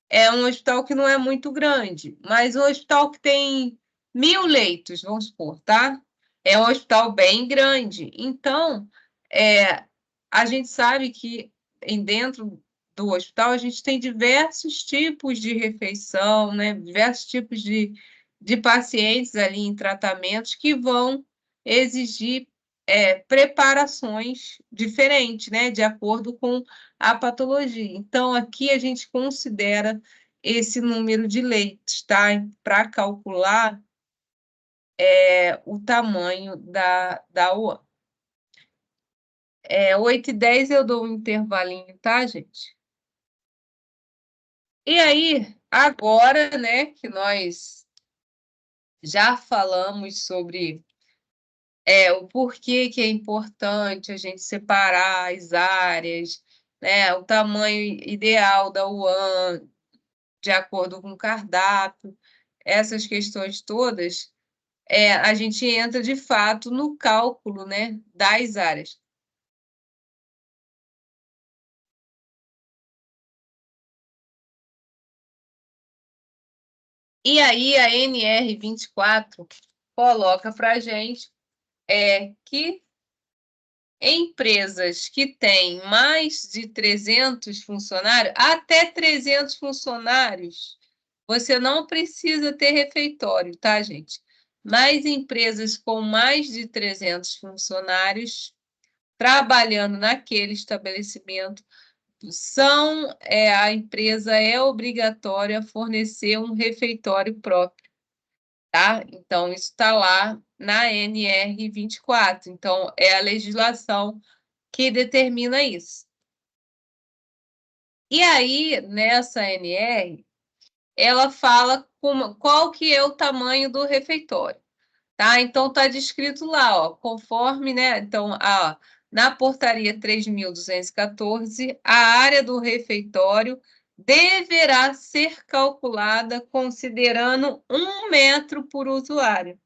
é um hospital que não é muito grande, mas um hospital que tem 1.000 leitos, vamos supor, tá? É um hospital bem grande. Então, a gente sabe que dentro do hospital a gente tem diversos tipos de refeição, né? Diversos tipos de pacientes ali em tratamentos que vão exigir preparações diferentes, né? De acordo com a patologia. Então, aqui a gente considera esse número de leitos, tá? Para calcular o tamanho da UAM. 8h10 eu dou um intervalinho, tá, gente? E aí, agora, né, que nós já falamos sobre o porquê que é importante a gente separar as áreas, né, o tamanho ideal da UAM, de acordo com o cardápio, essas questões todas, a gente entra de fato no cálculo, né, das áreas. E aí a NR24 coloca para a gente que empresas que têm mais de 300 funcionários, até 300 funcionários, você não precisa ter refeitório, tá, gente? Mas empresas com mais de 300 funcionários trabalhando naquele estabelecimento, a empresa é obrigatória a fornecer um refeitório próprio, tá? Então, isso está lá na NR24. Então, é a legislação que determina isso. E aí, nessa NR, ela fala qual que é o tamanho do refeitório, tá? Então, está descrito lá, ó, conforme, né? Então, na portaria 3.214, a área do refeitório deverá ser calculada considerando 1 metro por usuário.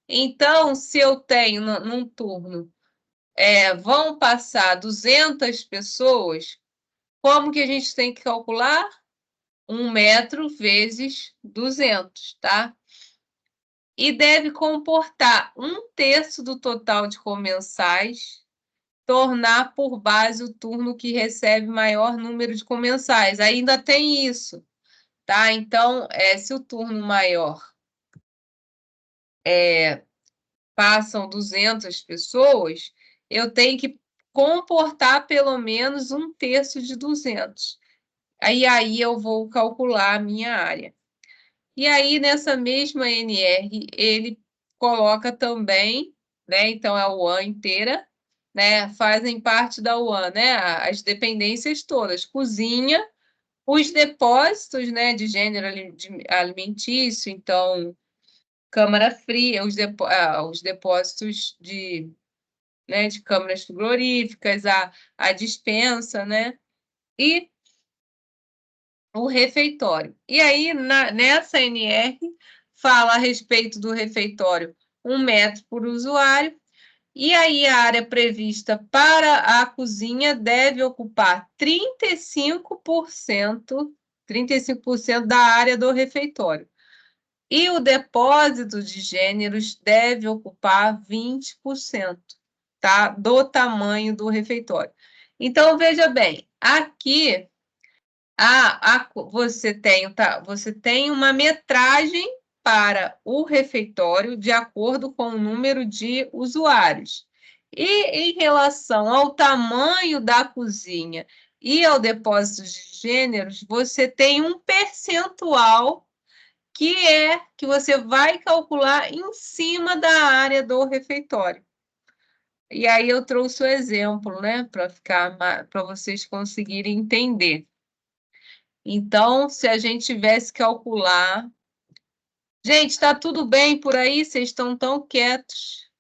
Então, se eu tenho num turno, vão passar 200 pessoas, como que a gente tem que calcular? 1 metro vezes 200, tá? E deve comportar 1/3 do total de comensais, tornar por base o turno que recebe maior número de comensais. Ainda tem isso, tá? Então, se o turno maior passam 200 pessoas, eu tenho que comportar pelo menos 1/3 de 200. Aí eu vou calcular a minha área. E aí, nessa mesma NR, ele coloca também, né? Então, a UAN inteira, né? Fazem parte da UAN, né? As dependências todas, cozinha, os depósitos, né? De gênero alimentício, então, câmara fria, os depósitos né, de câmaras frigoríficas, a despensa, né? E o refeitório. E aí, nessa NR, fala a respeito do refeitório 1 metro por usuário, e aí a área prevista para a cozinha deve ocupar 35% da área do refeitório. E o depósito de gêneros deve ocupar 20%, tá? Do tamanho do refeitório. Então, veja bem, aqui você tem uma metragem para o refeitório de acordo com o número de usuários. E em relação ao tamanho da cozinha e ao depósito de gêneros, você tem um percentual que você vai calcular em cima da área do refeitório. E aí eu trouxe o exemplo, né, para vocês conseguirem entender. Então, se a gente tivesse que calcular... Gente, está tudo bem por aí? Vocês estão tão quietos.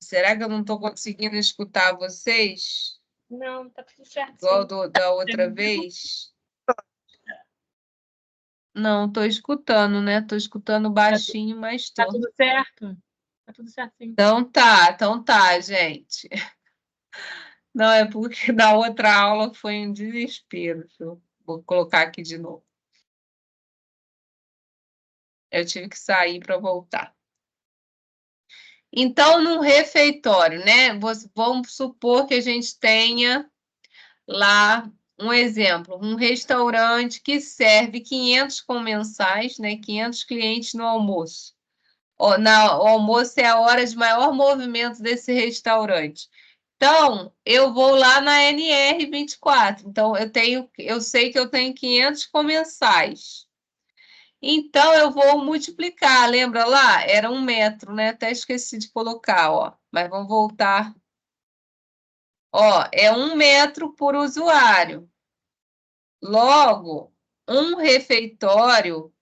Será que eu não estou conseguindo escutar vocês? Não, tá tudo certo. Igual da outra vez? Não, estou escutando, né? Estou escutando baixinho, mas Tá estou. tudo certo? Tá tudo certo, sim. Então tá, gente. Não, é porque na outra aula foi um desespero. Vou colocar aqui de novo. Eu tive que sair para voltar. Então, no refeitório, né? Vamos supor que a gente tenha lá um exemplo, um restaurante que serve 500 comensais, né? 500 clientes no almoço. O almoço é a hora de maior movimento desse restaurante. Então, eu vou lá na NR24. Então, eu sei que eu tenho 500 comensais. Então, eu vou multiplicar. Lembra lá? Era 1 metro, né? Até esqueci de colocar, ó. Mas vamos voltar. Ó, é 1 metro por usuário. Logo, um refeitório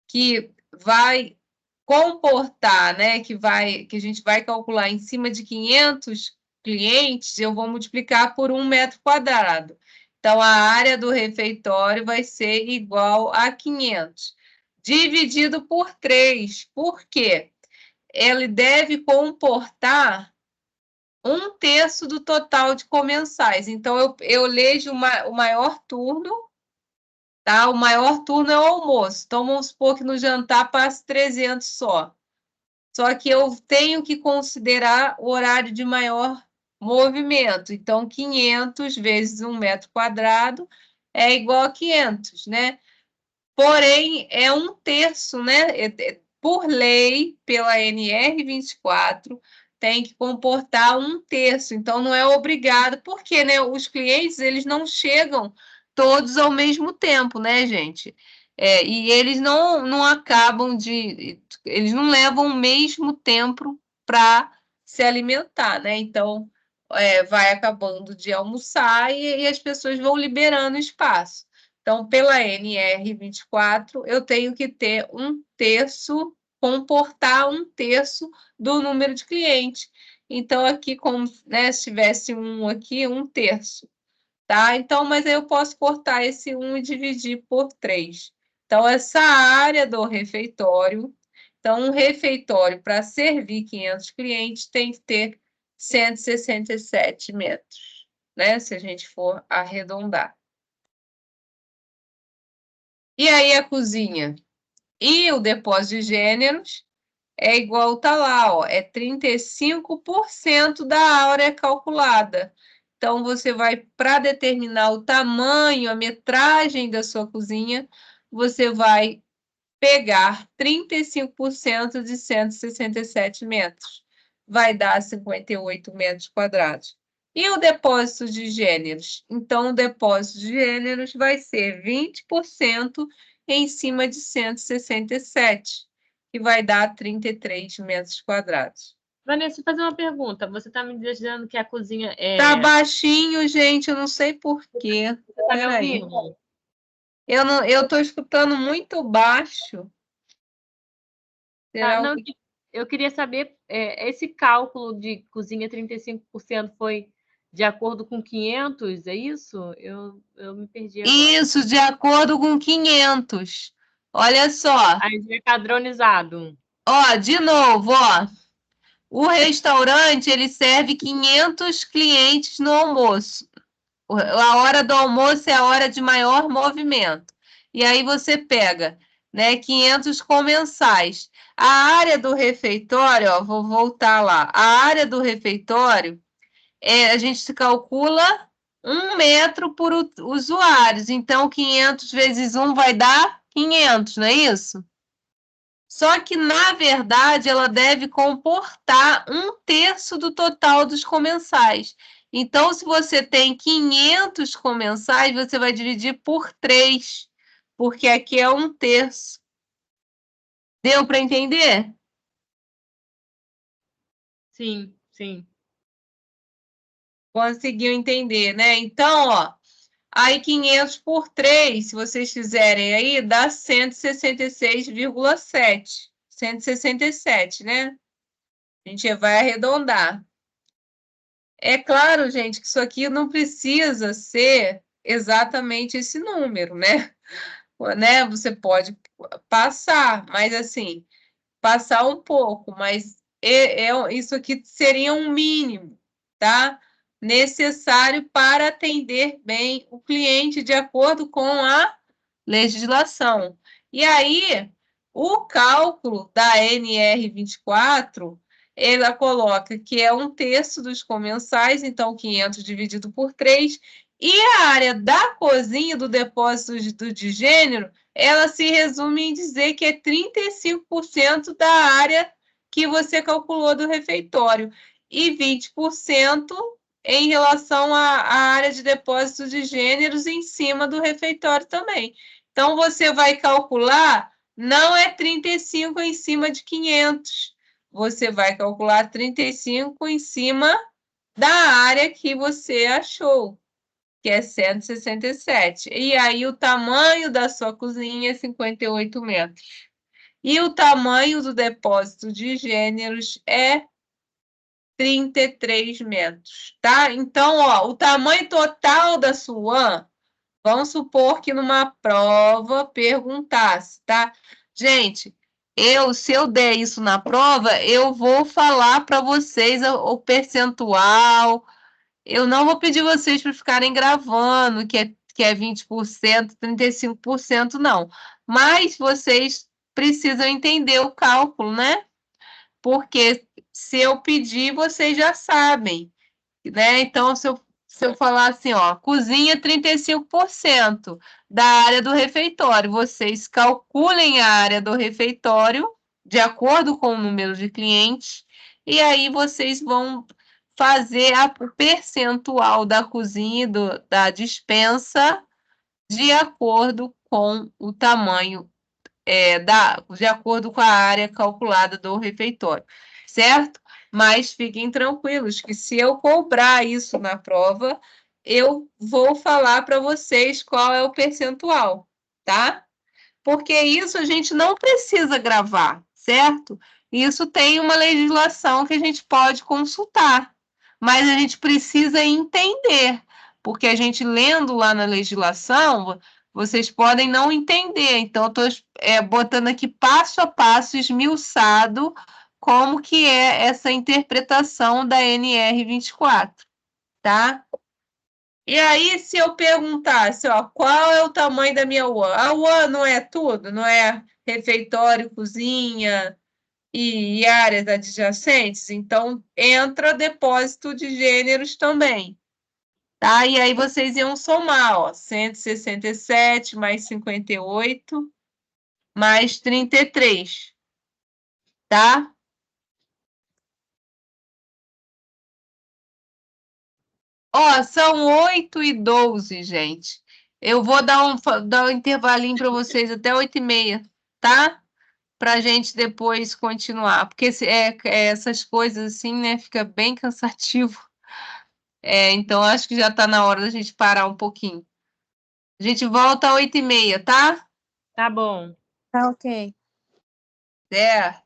que vai comportar, né? Que a gente vai calcular em cima de 500 clientes, eu vou multiplicar por 1 metro quadrado. Então, a área do refeitório vai ser igual a 500, dividido por 3. Por quê? Ele deve comportar 1/3 do total de comensais. Então, eu elejo o maior turno, tá? O maior turno é o almoço. Então, vamos supor que no jantar passe 300 só. Só que eu tenho que considerar o horário de maior movimento. Então, 500 vezes 1 metro quadrado é igual a 500, né? Porém, é 1/3, né? Por lei, pela NR24, tem que comportar 1/3. Então, não é obrigado, porque, né, os clientes eles não chegam todos ao mesmo tempo, né, gente? E eles não acabam de... Eles não levam o mesmo tempo para se alimentar, né? Então, vai acabando de almoçar e as pessoas vão liberando espaço. Então, pela NR24, eu tenho que ter 1/3, comportar 1/3 do número de clientes. Então, aqui, como, né, se tivesse um aqui, 1/3, tá? Então, mas aí eu posso cortar esse 1 e dividir por 3. Então, essa área do refeitório, então, um refeitório para servir 500 clientes tem que ter 167 metros, né? Se a gente for arredondar. E aí a cozinha e o depósito de gêneros é igual, tá lá, ó, é 35% da área calculada. Então, você vai, para determinar o tamanho, a metragem da sua cozinha, você vai pegar 35% de 167 metros. Vai dar 58 metros quadrados. E o depósito de gêneros? Então, o depósito de gêneros vai ser 20% em cima de 167, que vai dar 33 metros quadrados. Vanessa, vou fazer uma pergunta. Você está me dizendo que a cozinha é... Tá baixinho, gente, eu não sei por quê. Você está me Peraí. ouvindo? Eu estou escutando muito baixo. Tá, Será não, que... eu queria saber, esse cálculo de cozinha 35% foi de acordo com 500, é isso? Eu me perdi agora. Isso, de acordo com 500. Olha só. Aí é padronizado. Ó, de novo, ó. O restaurante, ele serve 500 clientes no almoço. A hora do almoço é a hora de maior movimento. E aí você pega, né, 500 comensais. A área do refeitório, ó, vou voltar lá. A área do refeitório, a gente se calcula 1 metro por usuários. Então, 500 vezes 1 vai dar 500, não é isso? Só que, na verdade, ela deve comportar 1/3 do total dos comensais. Então, se você tem 500 comensais, você vai dividir por 3, porque aqui é 1/3. Deu para entender? Sim, sim. Conseguiu entender, né? Então, ó, aí 500 por 3, se vocês fizerem aí, dá 166,7. 167, né? A gente vai arredondar. É claro, gente, que isso aqui não precisa ser exatamente esse número, né? Né? Você pode passar, mas assim, passar um pouco, mas isso aqui seria um mínimo, tá? Necessário para atender bem o cliente de acordo com a legislação. E aí, o cálculo da NR24, ela coloca que é 1/3 dos comensais, então 500 dividido por 3, e a área da cozinha do depósito de gênero, ela se resume em dizer que é 35% da área que você calculou do refeitório e 20% em relação à área de depósito de gêneros em cima do refeitório também. Então, você vai calcular, não é 35 em cima de 500, você vai calcular 35 em cima da área que você achou, que é 167. E aí, o tamanho da sua cozinha é 58 metros. E o tamanho do depósito de gêneros é 33 metros, tá? Então, ó, o tamanho total da sua, vamos supor que numa prova perguntasse, tá? Gente, se eu der isso na prova, eu vou falar para vocês o percentual. Eu não vou pedir vocês para ficarem gravando, que é 20%, 35%, não. Mas vocês precisam entender o cálculo, né? Porque se eu pedir, vocês já sabem, né? Então, se eu falar assim, ó, cozinha 35% da área do refeitório, vocês calculem a área do refeitório de acordo com o número de clientes, e aí vocês vão fazer o percentual da cozinha e da despensa de acordo com o tamanho, de acordo com a área calculada do refeitório, certo? Mas fiquem tranquilos que se eu cobrar isso na prova, eu vou falar para vocês qual é o percentual, tá? Porque isso a gente não precisa gravar, certo? Isso tem uma legislação que a gente pode consultar, mas a gente precisa entender, porque a gente lendo lá na legislação, vocês podem não entender. Então, eu estou botando aqui passo a passo, esmiuçado, como que é essa interpretação da NR24, tá? E aí, se eu perguntasse, ó, qual é o tamanho da minha UAN? A UAN não é tudo, não é refeitório, cozinha e áreas adjacentes? Então, entra depósito de gêneros também, tá? E aí vocês iam somar, ó, 167 mais 58 mais 33, tá? Ó, são 8h12, gente. Eu vou dar um intervalinho para vocês até 8h30, tá? Para a gente depois continuar, porque essas coisas assim, né, fica bem cansativo. Então acho que já está na hora da gente parar um pouquinho. A gente volta às 8h30, tá? Tá bom. Tá ok. Certo.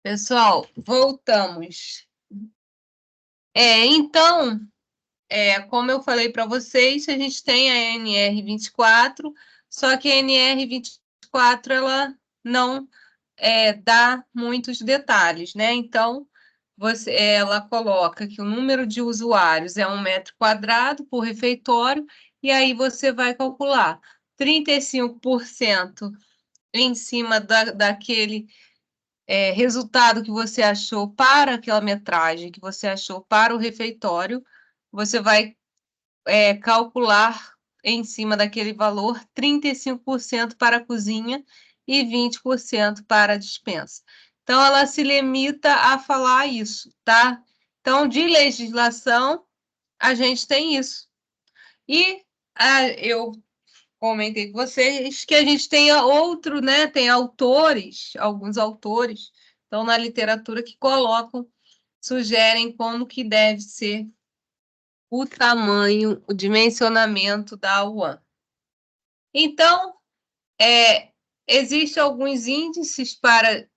Pessoal, voltamos. Então, como eu falei para vocês, a gente tem a NR24, só que a NR24 ela não dá muitos detalhes, né? Então, ela coloca que o número de usuários é 1 metro quadrado por refeitório, e aí você vai calcular 35% em cima daquele resultado que você achou para aquela metragem que você achou para o refeitório, você vai calcular em cima daquele valor 35% para a cozinha e 20% para a despensa. Então, ela se limita a falar isso, tá? Então, de legislação, a gente tem isso. E eu comentei com vocês que a gente tem outro, né? Tem autores, alguns autores, então, na literatura que colocam, sugerem como que deve ser o tamanho, o dimensionamento da UAN. Então, existem alguns índices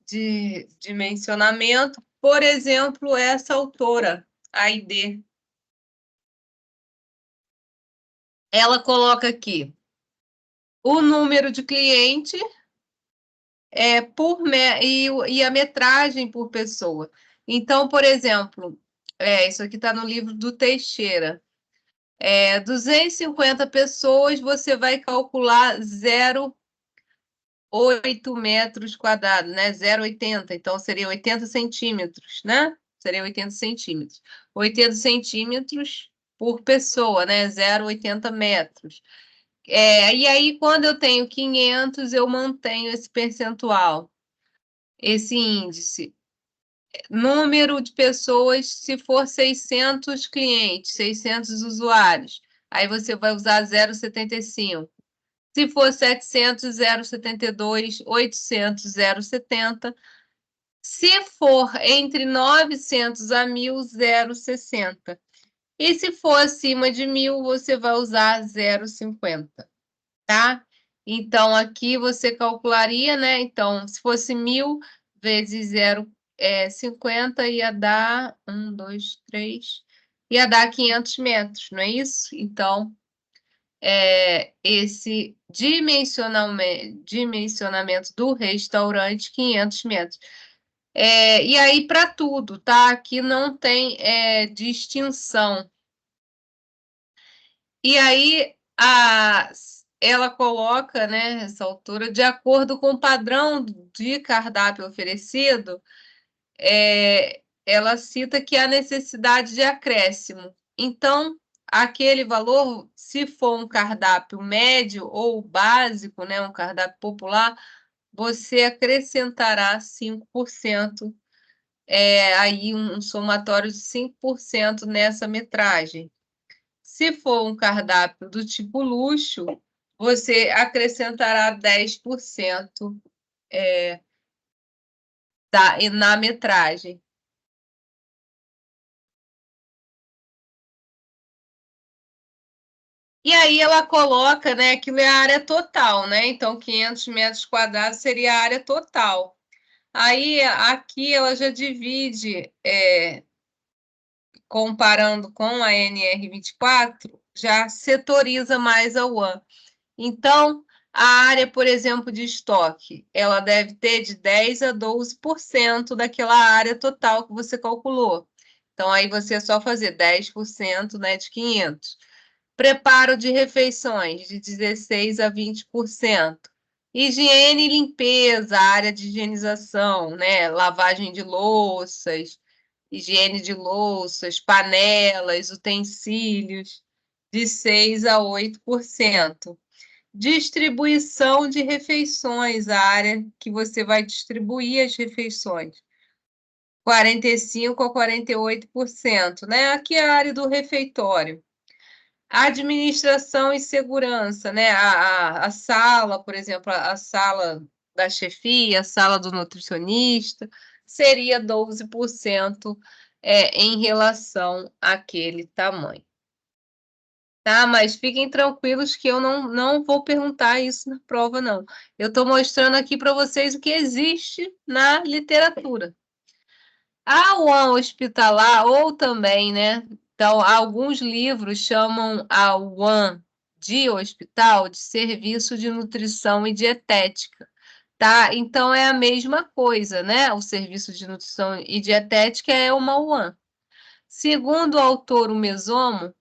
de dimensionamento, por exemplo, essa autora, AID. Ela coloca aqui o número de cliente e a metragem por pessoa. Então, por exemplo, isso aqui está no livro do Teixeira. 250 pessoas, você vai calcular 0,8 metros quadrados, né? 0,80, então seria 80 centímetros, né? Seria 80 centímetros. 80 centímetros por pessoa, né? 0,80 metros. E aí, quando eu tenho 500, eu mantenho esse percentual, esse índice. Número de pessoas, se for 600 clientes, 600 usuários, aí você vai usar 0,75. Se for 700, 0,72, 800, 0,70. Se for entre 900 a 1.000, 0,60. E se for acima de 1.000, você vai usar 0,50, tá? Então, aqui você calcularia, né? Então, se fosse 1.000 vezes 0,50, ia dar 1, 2, 3, ia dar 500 metros, não é isso? Então, esse dimensionamento do restaurante, 500 metros. E aí, para tudo, tá? Aqui não tem distinção. E aí, ela coloca, né, essa altura, de acordo com o padrão de cardápio oferecido, ela cita que há necessidade de acréscimo. Então, aquele valor, se for um cardápio médio ou básico, né, um cardápio popular, você acrescentará 5%, aí um somatório de 5% nessa metragem. Se for um cardápio do tipo luxo, você acrescentará 10% na metragem. E aí ela coloca, né, aquilo é a área total, né? Então, 500 metros quadrados seria a área total. Aí, aqui ela já divide, comparando com a NR24, já setoriza mais a UAN. Então, a área, por exemplo, de estoque, ela deve ter de 10% a 12% daquela área total que você calculou. Então, aí você é só fazer 10%, né, de 500. Preparo de refeições, de 16% a 20%. Higiene e limpeza, área de higienização, né? Lavagem de louças, higiene de louças, panelas, utensílios, de 6% a 8%. Distribuição de refeições, a área que você vai distribuir as refeições. 45% a 48%, né? Aqui é a área do refeitório. Administração e segurança, né? A sala, por exemplo, a sala da chefia, a sala do nutricionista, seria 12% em relação àquele tamanho. Tá? Mas fiquem tranquilos que eu não vou perguntar isso na prova, não. Eu estou mostrando aqui para vocês o que existe na literatura, A UAN hospitalar, ou também, né? Então, alguns livros chamam a UAN de hospital de serviço de nutrição e dietética, tá? Então, é a mesma coisa, né? O serviço de nutrição e dietética é uma UAN. Segundo o autor, o Mesomo,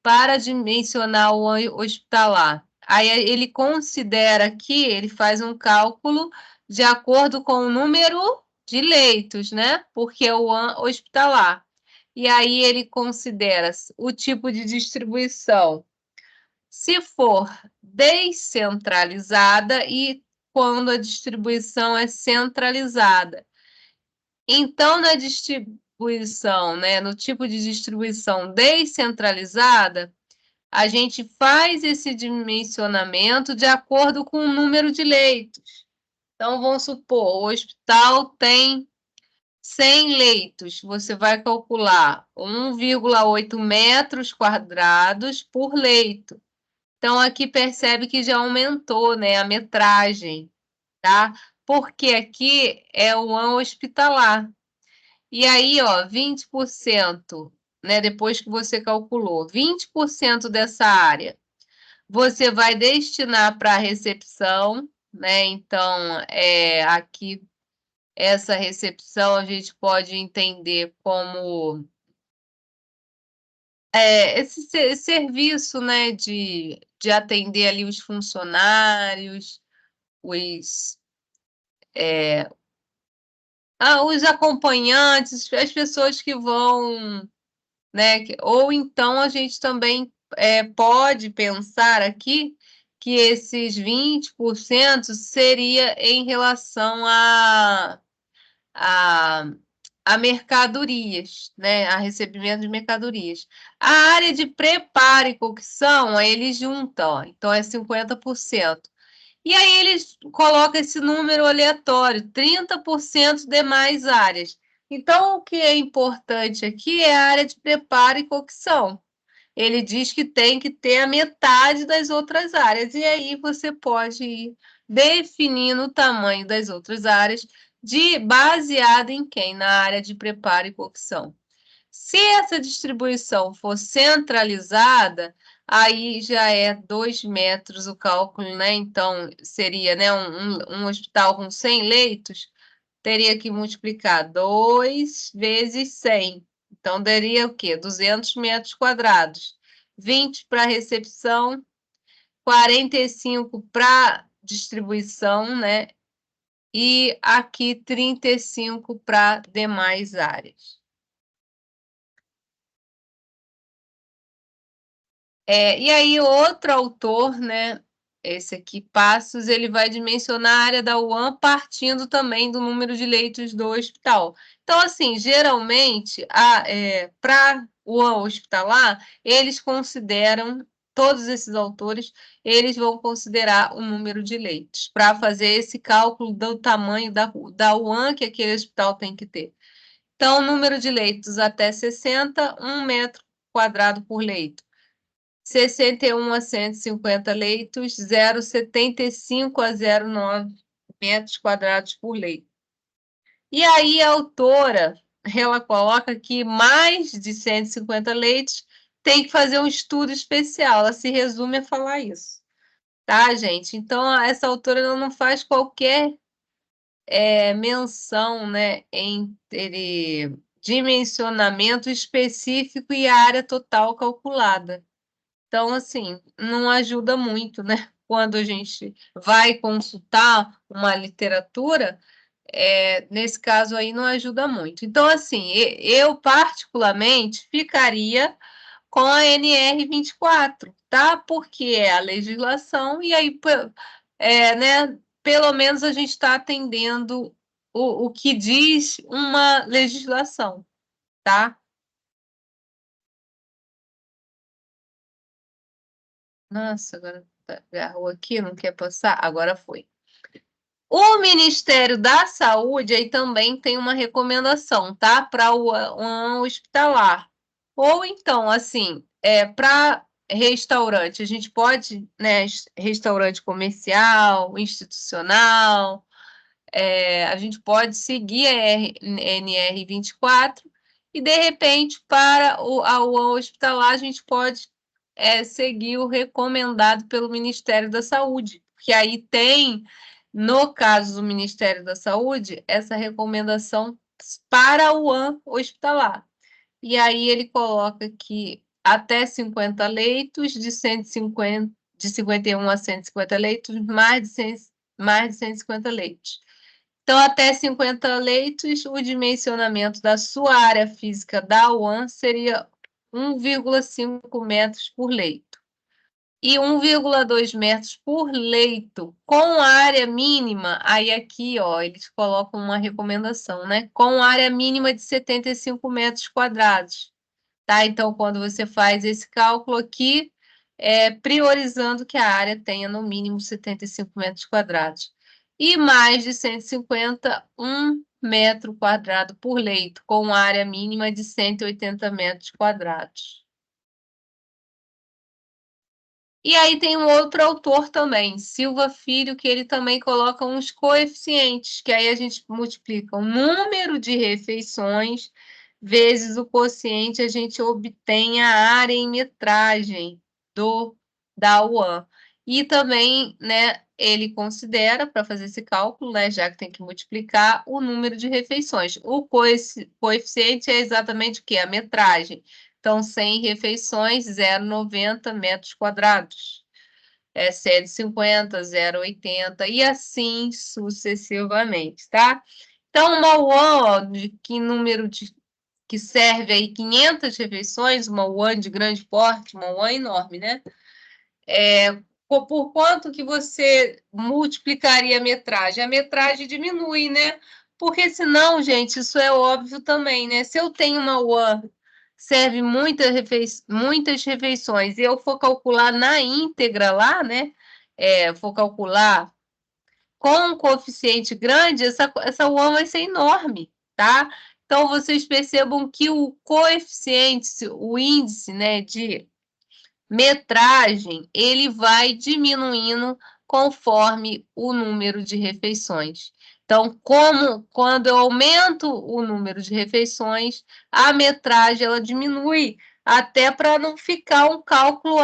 para dimensionar o UAN hospitalar, aí ele considera que ele faz um cálculo de acordo com o número de leitos, né? Porque é o UAN hospitalar. E aí ele considera o tipo de distribuição. Se for descentralizada e quando a distribuição é centralizada. Então, na distribuição, né, no tipo de distribuição descentralizada, a gente faz esse dimensionamento de acordo com o número de leitos. Então, vamos supor, o hospital tem 100 leitos, você vai calcular 1,8 metros quadrados por leito. Então, aqui percebe que já aumentou, né, a metragem, tá? Porque aqui é o UAN hospitalar. E aí, ó, 20%, né, depois que você calculou, 20% dessa área você vai destinar para a recepção, né? Então, aqui essa recepção a gente pode entender como esse serviço, né, de atender ali os funcionários, os, os acompanhantes, as pessoas que vão, né? Ou então a gente também pode pensar aqui que esses 20% seria em relação a, a mercadorias, né? A recebimento de mercadorias. A área de preparo e cocção, aí eles juntam, ó, então é 50%. E aí eles colocam esse número aleatório, 30% demais áreas. Então, o que é importante aqui é a área de preparo e cocção. Ele diz que tem que ter a metade das outras áreas, e aí você pode ir definindo o tamanho das outras áreas baseado em quem? Na área de preparo e cocção. Se essa distribuição for centralizada, aí já é 2 metros o cálculo, né? Então, seria, né, um hospital com 100 leitos, teria que multiplicar 2 vezes 100. Então, daria o quê? 200 metros quadrados. 20 para recepção, 45 para distribuição, né? E aqui 35 para demais áreas. E aí, outro autor, né? Esse aqui, Passos, ele vai dimensionar a área da UAN partindo também do número de leitos do hospital. Então, assim, geralmente, para o UAN hospitalar, eles consideram, todos esses autores, eles vão considerar o número de leitos para fazer esse cálculo do tamanho da UAN que aquele hospital tem que ter. Então, número de leitos até 60, 1 metro quadrado por leito. 61 a 150 leitos, 0,75 a 0,9 metros quadrados por leito. E aí a autora, ela coloca que mais de 150 leitos tem que fazer um estudo especial. Ela se resume a falar isso. Tá, gente? Então, essa autora ela não faz qualquer menção, né, entre dimensionamento específico e área total calculada. Então, assim, não ajuda muito, né? Quando a gente vai consultar uma literatura, nesse caso aí não ajuda muito. Então, assim, eu particularmente ficaria com a NR 24, tá? Porque é a legislação, e aí, né, pelo menos a gente está atendendo o que diz uma legislação, tá? Nossa, agora agarrou aqui, não quer passar? Agora foi. O Ministério da Saúde aí também tem uma recomendação, tá? Para o hospitalar. Ou então, assim, para restaurante, a gente pode, né? Restaurante comercial, institucional, a gente pode seguir a NR24 e, de repente, para a UAN hospitalar, a gente pode seguir o recomendado pelo Ministério da Saúde, porque aí tem, no caso do Ministério da Saúde, essa recomendação para a UAN hospitalar. E aí ele coloca que até 50 leitos, de 51 a 150 leitos, mais de 150 leitos. Então, até 50 leitos, o dimensionamento da sua área física da UAN seria 1,5 metros por leito. E 1,2 metros por leito, com área mínima, aí aqui, ó, eles colocam uma recomendação, né? Com área mínima de 75 metros quadrados, tá? Então, quando você faz esse cálculo aqui, priorizando que a área tenha no mínimo 75 metros quadrados. E mais de 150, 1 metro quadrado por leito, com área mínima de 180 metros quadrados. E aí tem um outro autor também, Silva Filho, que ele também coloca uns coeficientes, que aí a gente multiplica o número de refeições vezes o quociente, a gente obtém a área em metragem da UAN. E também, né, ele considera, para fazer esse cálculo, né, já que tem que multiplicar, o número de refeições. O coeficiente é exatamente o quê? A metragem. Então, 100 refeições, 0,90 metros quadrados. 150, 0,80 e assim sucessivamente, tá? Então, uma UAN, de que número que serve aí 500 refeições, uma UAN de grande porte, uma UAN enorme, né? Por quanto que você multiplicaria a metragem? A metragem diminui, né? Porque senão, gente, isso é óbvio também, né? Se eu tenho uma UAN serve muitas refeições e eu for calcular na íntegra lá, né? For calcular com um coeficiente grande, essa UAN vai ser enorme, tá? Então, vocês percebam que o coeficiente, o índice, né, de metragem, ele vai diminuindo conforme o número de refeições. Então, quando eu aumento o número de refeições, a metragem ela diminui, até para não ficar um cálculo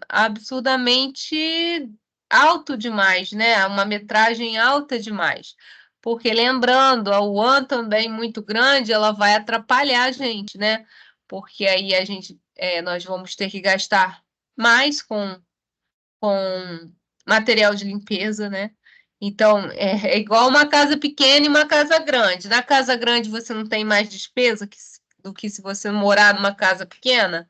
absurdamente alto demais, né? Uma metragem alta demais. Porque lembrando, a UAN também muito grande, ela vai atrapalhar a gente, né? Porque aí nós vamos ter que gastar mais com material de limpeza, né? Então, é igual uma casa pequena e uma casa grande. Na casa grande você não tem mais despesa do que se você morar numa casa pequena,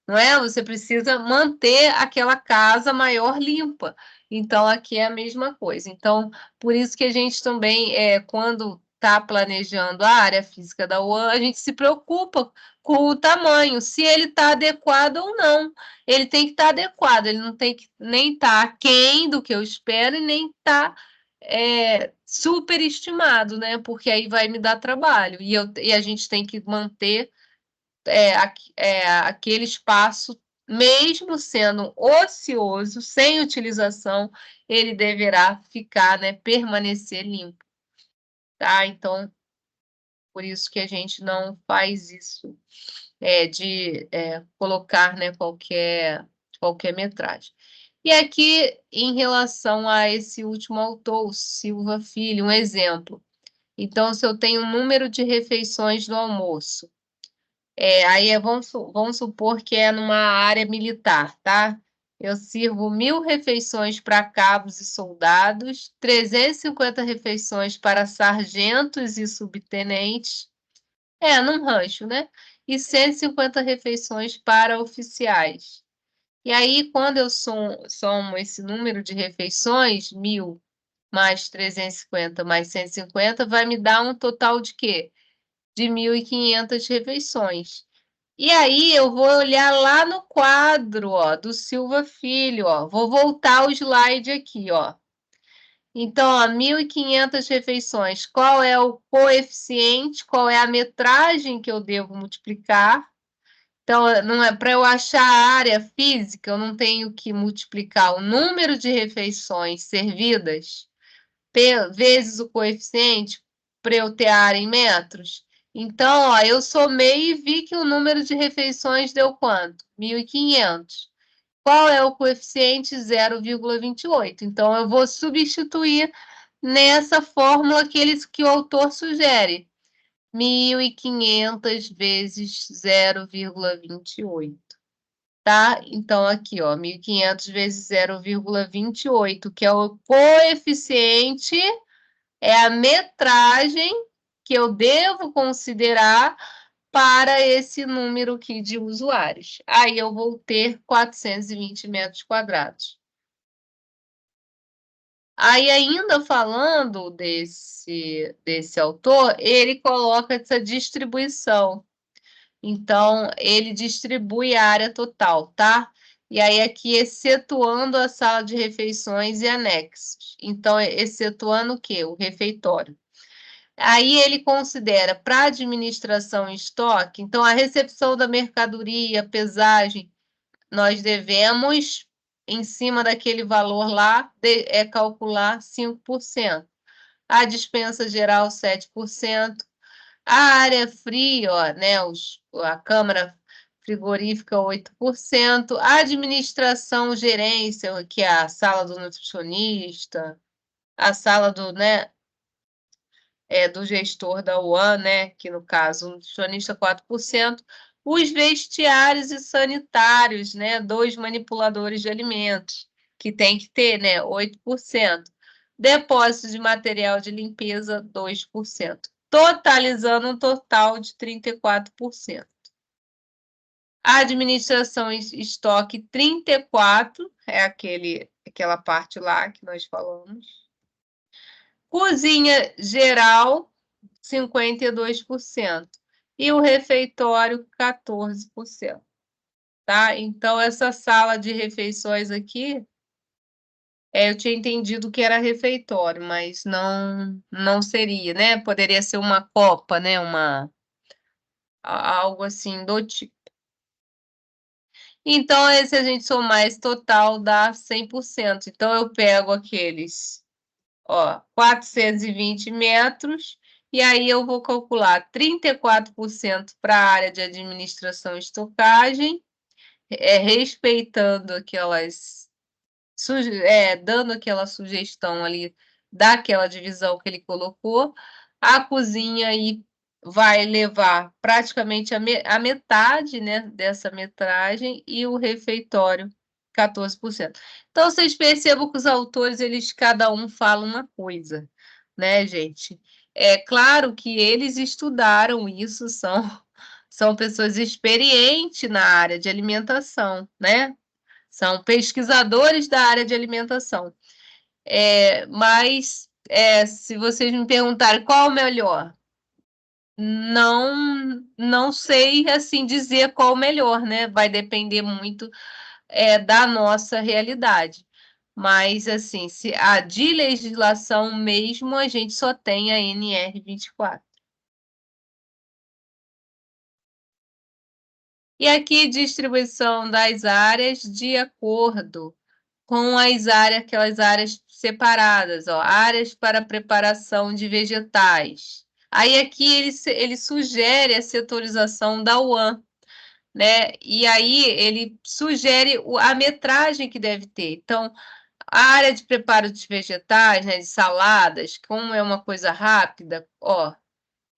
não é? Você precisa manter aquela casa maior limpa. Então, aqui é a mesma coisa. Então, por isso que a gente também, quando está planejando a área física da UAN, a gente se preocupa com o tamanho, se ele está adequado ou não. Ele tem que estar adequado, ele não tem que nem estar aquém do que eu espero e nem estar superestimado, né? Porque aí vai me dar trabalho. E a gente tem que manter aquele espaço, mesmo sendo ocioso, sem utilização, ele deverá ficar, né, permanecer limpo, tá? Então, por isso que a gente não faz isso de colocar, né, qualquer metragem. E aqui, em relação a esse último autor, Silva Filho, um exemplo. Então, se eu tenho um número de refeições no almoço, aí vamos supor que é numa área militar, tá? Eu sirvo 1.000 refeições para cabos e soldados, 350 refeições para sargentos e subtenentes, num rancho, né? E 150 refeições para oficiais. E aí, quando eu somo esse número de refeições, 1.000 mais 350 mais 150, vai me dar um total de quê? De 1.500 refeições. E aí eu vou olhar lá no quadro, ó, do Silva Filho, ó. Vou voltar o slide aqui, ó. Então, ó, 1.500 refeições. Qual é o coeficiente? Qual é a metragem que eu devo multiplicar? Então, não é para eu achar a área física, eu não tenho que multiplicar o número de refeições servidas vezes o coeficiente para eu ter área em metros. Então, ó, eu somei e vi que o número de refeições deu quanto? 1.500. Qual é o coeficiente? 0,28. Então, eu vou substituir nessa fórmula que o autor sugere. 1.500 vezes 0,28. Tá? Então, aqui, ó, 1.500 vezes 0,28, que é o coeficiente, é a metragem que eu devo considerar para esse número aqui de usuários. Aí eu vou ter 420 metros quadrados. Aí, ainda falando desse autor, ele coloca essa distribuição. Então, ele distribui a área total, tá? E aí, aqui, excetuando a sala de refeições e anexos. Então, excetuando o quê? O refeitório. Aí, ele considera para administração em estoque, então, a recepção da mercadoria, pesagem, nós devemos, em cima daquele valor lá, calcular 5%. A dispensa geral, 7%. A área fria, ó, né, a câmara frigorífica, 8%. A administração, gerência, que é a sala do nutricionista, a sala do, né, do gestor da UAN, né, que no caso, o nutricionista, 4%. Os vestiários e sanitários, né, 2 manipuladores de alimentos, que tem que ter, né, 8%. Depósito de material de limpeza, 2%. Totalizando um total de 34%. A administração em estoque, 34%, é aquela parte lá que nós falamos. Cozinha geral, 52%. E o refeitório, 14%. Tá? Então, essa sala de refeições aqui, eu tinha entendido que era refeitório, mas não seria, né? Poderia ser uma copa, né? Algo assim do tipo. Então, se a gente somar esse total, dá 100%. Então, eu pego aqueles, ó, 420 metros, e aí eu vou calcular 34% para a área de administração e estocagem, respeitando dando aquela sugestão ali daquela divisão que ele colocou. A cozinha aí vai levar praticamente a metade, né, dessa metragem, e o refeitório, 14%. Então, vocês percebam que os autores, eles cada um fala uma coisa, né, gente? É claro que eles estudaram isso, são pessoas experientes na área de alimentação, né? São pesquisadores da área de alimentação. Mas, se vocês me perguntarem qual o melhor, não sei assim dizer qual o melhor, né? Vai depender muito da nossa realidade. Mas, assim, se a de legislação mesmo, a gente só tem a NR 24. E aqui, distribuição das áreas de acordo com aquelas áreas separadas, ó, áreas para preparação de vegetais. Aí aqui ele sugere a setorização da UAN, né? E aí ele sugere a metragem que deve ter. Então, a área de preparo de vegetais, né, de saladas, como é uma coisa rápida, ó,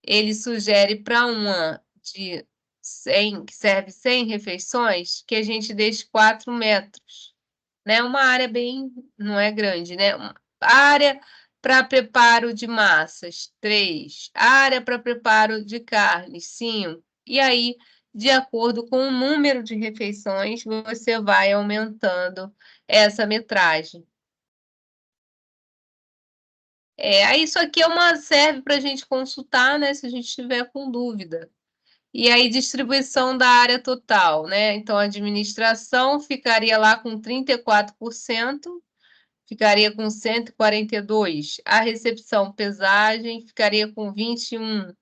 ele sugere para uma de 100, que serve 100 refeições, que a gente deixe 4 metros, né? Uma área bem, não é grande, né? Área para preparo de massas, 3. Área para preparo de carne, 5. E aí, de acordo com o número de refeições, você vai aumentando essa metragem. Aí isso aqui serve para a gente consultar, né? Se a gente estiver com dúvida. E aí, distribuição da área total, né? Então, a administração ficaria lá com 34%. Ficaria com 142. A recepção, pesagem, ficaria com 21.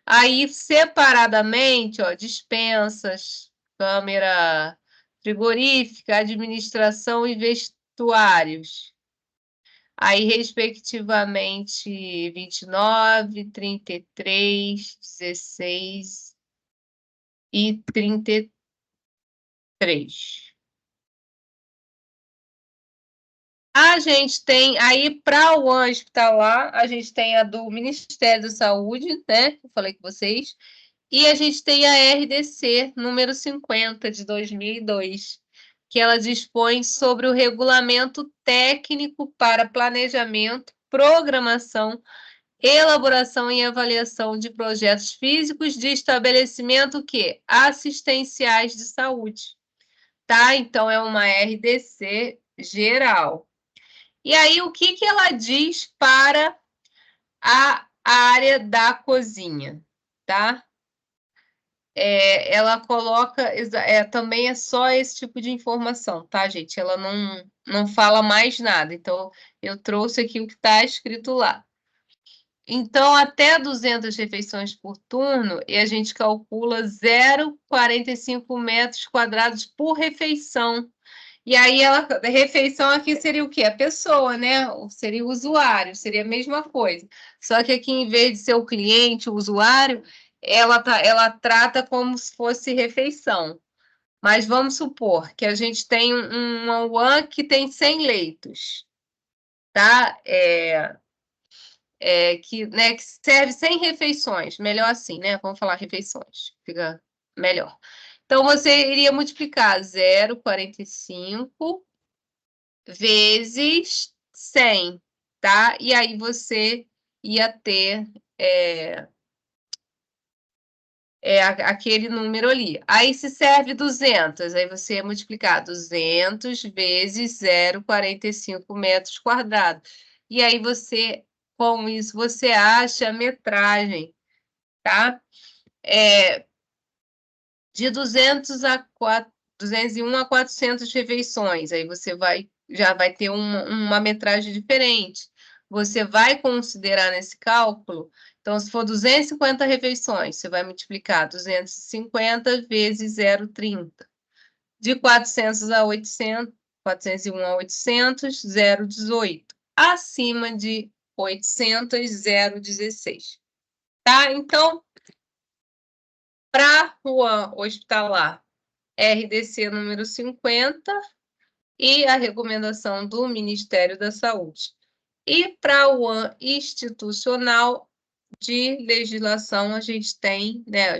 Aí, separadamente, ó, dispensas, câmera frigorífica, administração e vestuários. aí, respectivamente, 29, 33, 16 e 33. A gente tem, aí, para o hospitalar, a gente tem a do Ministério da Saúde, né? Que eu falei com vocês. E a gente tem a RDC número 50 de 2002, que ela dispõe sobre o regulamento técnico para planejamento, programação, elaboração e avaliação de projetos físicos de estabelecimento que assistenciais de saúde, tá? Então é uma RDC geral. E aí o que ela diz para a área da cozinha, tá? Ela coloca, também é só esse tipo de informação, tá, gente? Ela não fala mais nada. Então, eu trouxe aqui o que está escrito lá. Então, até 200 refeições por turno, e a gente calcula 0,45 metros quadrados por refeição. E aí, a refeição aqui seria o quê? A pessoa, né? Seria o usuário, seria a mesma coisa. Só que aqui, em vez de ser o cliente, o usuário, ela trata como se fosse refeição. Mas vamos supor que a gente tem uma UAN que tem 100 leitos, tá? Que serve 100 refeições. Melhor assim, né? Vamos falar refeições, fica melhor. Então, você iria multiplicar 0,45 vezes 100, tá? E aí você ia ter aquele número ali. Aí se serve 200, aí você ia multiplicar 200 vezes 0,45 metros quadrados. E aí você, com isso, você acha a metragem, tá? De 201 a 400 refeições, aí você já vai ter uma metragem diferente. Você vai considerar nesse cálculo, então, se for 250 refeições, você vai multiplicar 250 vezes 0,30. De 400 a 800, 401 a 800, 0,18. Acima de 800, 0,16. Tá? Então, para a rua hospitalar, RDC número 50 e a recomendação do Ministério da Saúde. E para o UAN institucional de legislação, a gente tem, né,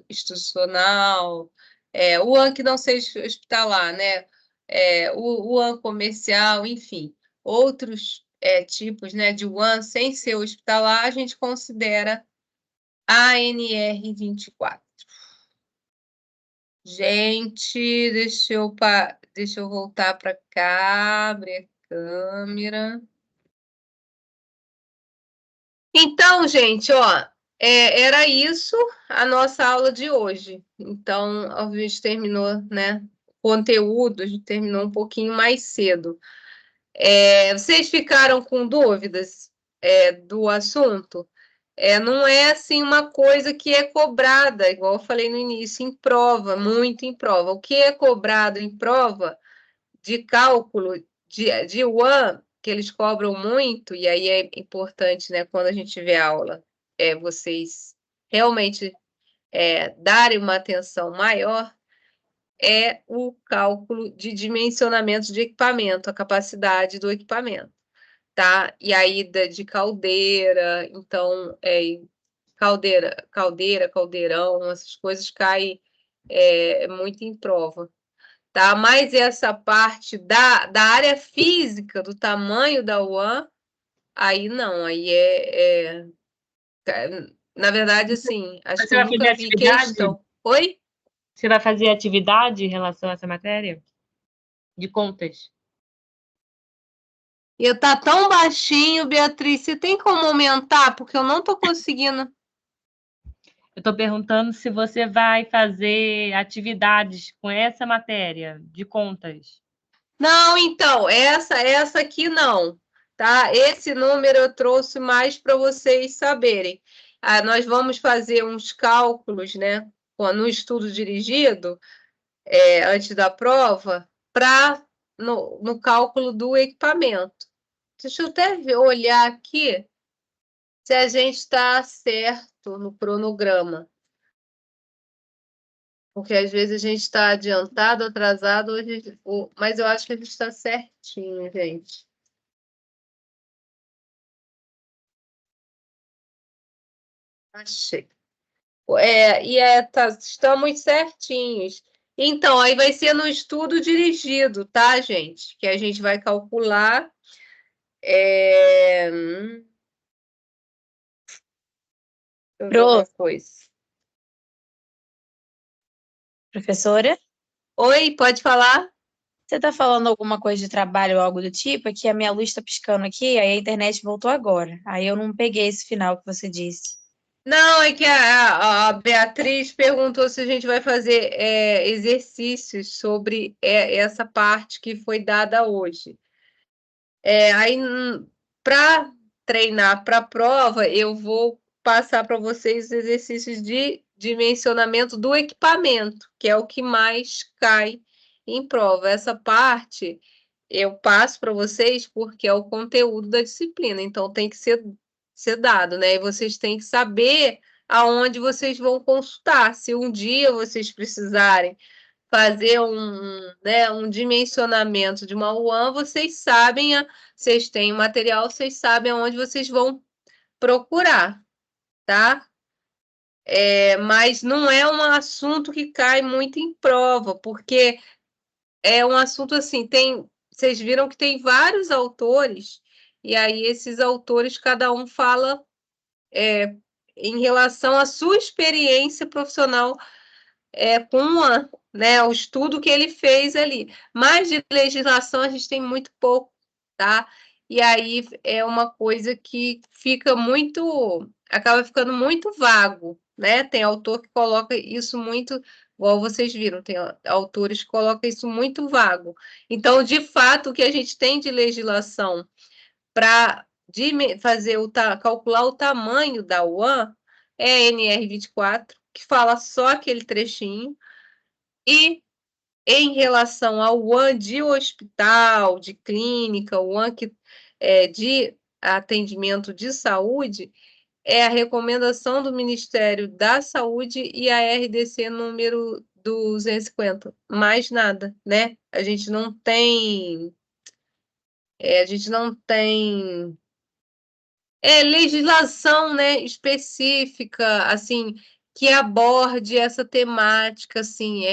institucional, o UAN que não seja hospitalar, né, o UAN comercial, enfim, outros tipos, né, de UAN sem ser hospitalar, a gente considera ANR 24. Gente, deixa eu voltar para cá, abrir a câmera. Então, gente, ó, era isso a nossa aula de hoje. Então, a gente terminou, né? O conteúdo, a gente terminou um pouquinho mais cedo. Vocês ficaram com dúvidas do assunto? Não é assim uma coisa que é cobrada, igual eu falei no início, em prova, muito em prova. O que é cobrado em prova de cálculo de UAN, que eles cobram muito, e aí é importante, né, quando a gente vê aula, vocês realmente darem uma atenção maior, é o cálculo de dimensionamento de equipamento, a capacidade do equipamento, tá? E a ida de caldeira, então, caldeirão, essas coisas caem muito em prova, tá? Mas essa parte da área física, do tamanho da UAN, aí não, aí na verdade, assim, acho que Você eu vai fazer nunca vi atividade? questão. Oi? Você vai fazer atividade em relação a essa matéria? De contas? E tá tão baixinho, Beatriz, você tem como aumentar? Porque eu não tô conseguindo. Eu estou perguntando se você vai fazer atividades com essa matéria de contas. Não, então, essa aqui não, tá? Esse número eu trouxe mais para vocês saberem. Nós vamos fazer uns cálculos, né, no estudo dirigido, antes da prova, no cálculo do equipamento, Deixa eu até olhar aqui se a gente está certo no cronograma. Porque às vezes a gente está adiantado, atrasado, mas eu acho que a gente está certinho, gente. Achei. Estamos certinhos. Então, aí vai ser no estudo dirigido, tá, gente? Que a gente vai calcular. Deixa eu ver uma coisa. Professora, Oi, pode falar? você está falando alguma coisa de trabalho ou algo do tipo? É que a minha luz está piscando aqui, aí a internet voltou agora. Aí eu não peguei esse final que você disse. Não, é que a Beatriz perguntou se a gente vai fazer exercícios sobre essa parte que foi dada hoje. Aí, para treinar para a prova, eu vou passar para vocês os exercícios de dimensionamento do equipamento, que é o que mais cai em prova. Essa parte eu passo para vocês porque é o conteúdo da disciplina, então tem que ser dado, né? E vocês têm que saber aonde vocês vão consultar. Se um dia vocês precisarem fazer um dimensionamento de uma UAM, vocês sabem, vocês têm o material, vocês sabem aonde vocês vão procurar, tá? Mas não é um assunto que cai muito em prova, porque é um assunto assim, vocês viram que tem vários autores, e aí esses autores, cada um fala em relação à sua experiência profissional com né, o estudo que ele fez ali. Mas de legislação a gente tem muito pouco, tá? E aí é uma coisa que acaba ficando muito vago, né? Tem autor que coloca isso muito, igual vocês viram, tem autores que colocam isso muito vago. Então, de fato, o que a gente tem de legislação para calcular o tamanho da UAM é a NR24, que fala só aquele trechinho, e em relação ao UAN de hospital, de clínica, o UAN de atendimento de saúde, é a recomendação do Ministério da Saúde e a RDC número 250. Mais nada, né? A gente não tem legislação, né, específica, assim, que aborde essa temática, assim,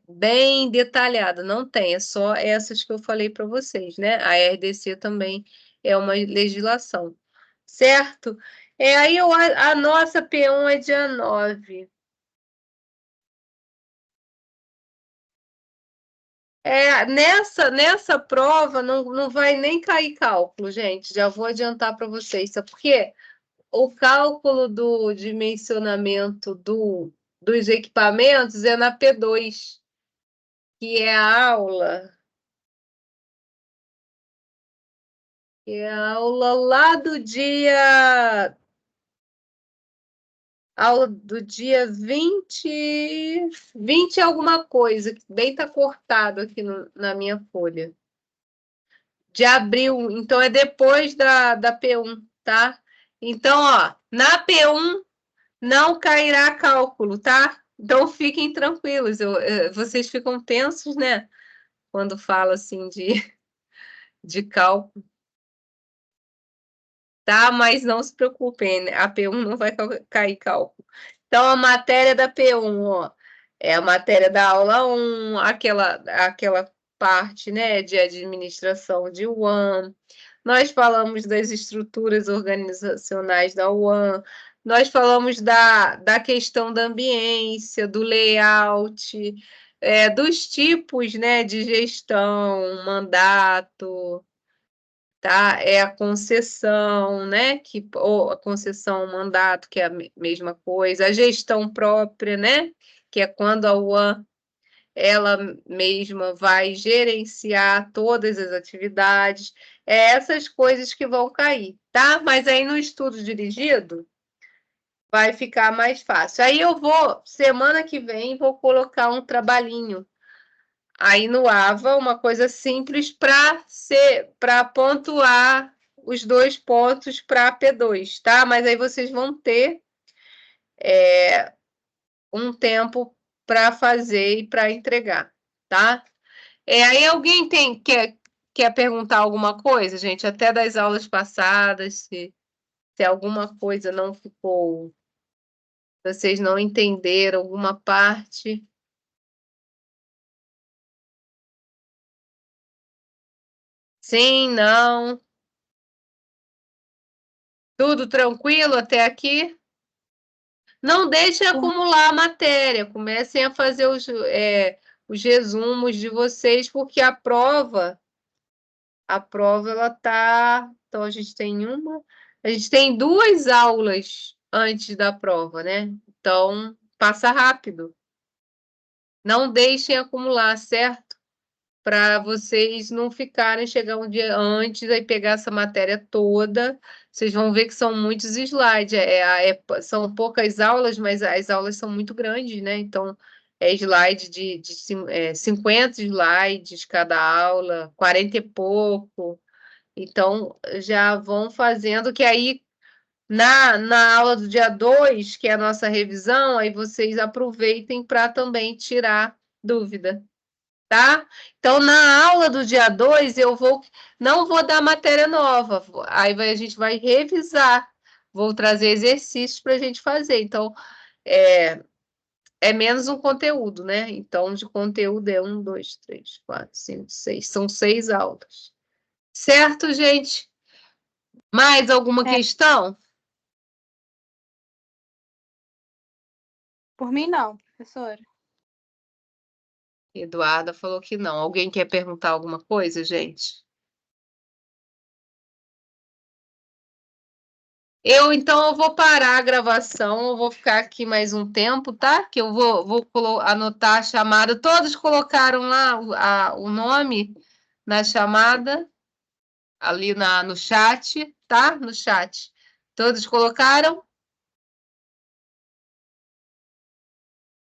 bem detalhada. Não tem, é só essas que eu falei para vocês, né? A RDC também é uma legislação, certo? Aí a nossa P1 é dia 9. Nessa prova não vai nem cair cálculo, gente. Já vou adiantar para vocês. Sabe por quê? O cálculo do dimensionamento dos equipamentos é na P2, que é a aula lá do dia 20 alguma coisa, que bem está cortado aqui na minha folha. De abril, então é depois da P1, tá? Então, ó, na P1 não cairá cálculo, tá? Então fiquem tranquilos. Vocês ficam tensos, né? Quando fala assim de cálculo, tá? Mas não se preocupem, né? A P1 não vai cair cálculo. Então, a matéria da P1, ó, é a matéria da aula 1, aquela parte, né, de administração de UAM. Nós falamos das estruturas organizacionais da UAM, nós falamos da questão da ambiência, do layout, dos tipos, né, de gestão, mandato, tá? É a concessão, né? Ou a concessão, mandato, que é a mesma coisa, a gestão própria, né? Que é quando a UAM ela mesma vai gerenciar todas as atividades, essas coisas que vão cair, tá? Mas aí no estudo dirigido vai ficar mais fácil. Aí semana que vem, vou colocar um trabalhinho aí no AVA, uma coisa simples para pontuar os 2 pontos para P2, tá? Mas aí vocês vão ter um tempo para fazer e para entregar, tá? Aí alguém quer perguntar alguma coisa, gente? Até das aulas passadas, se alguma coisa não ficou, vocês não entenderam alguma parte. Sim, não. Tudo tranquilo até aqui? Não deixem acumular a matéria, comecem a fazer os resumos de vocês, porque a prova ela tá. Então, a gente tem 2 aulas antes da prova, né? Então, passa rápido. Não deixem acumular, certo? Para vocês não ficarem, chegar um dia antes e pegar essa matéria toda. Vocês vão ver que são muitos slides. São poucas aulas, mas as aulas são muito grandes, né? Então, é slide de 50 slides cada aula, 40 e pouco. Então, já vão fazendo, que aí, na aula do dia 2, que é a nossa revisão, aí vocês aproveitem para também tirar dúvida, tá? Então, na aula do dia 2, não vou dar matéria nova, aí a gente vai revisar, vou trazer exercícios para a gente fazer. Então, é menos um conteúdo, né? Então, de conteúdo é 1, 2, 3, 4, 5, 6. São 6 aulas. Certo, gente? Mais alguma questão? Por mim, não, professora. Eduarda falou que não. Alguém quer perguntar alguma coisa, gente? Então, eu vou parar a gravação, eu vou ficar aqui mais um tempo, tá? Que eu vou anotar a chamada. Todos colocaram lá o nome na chamada, ali no chat, tá? No chat. Todos colocaram?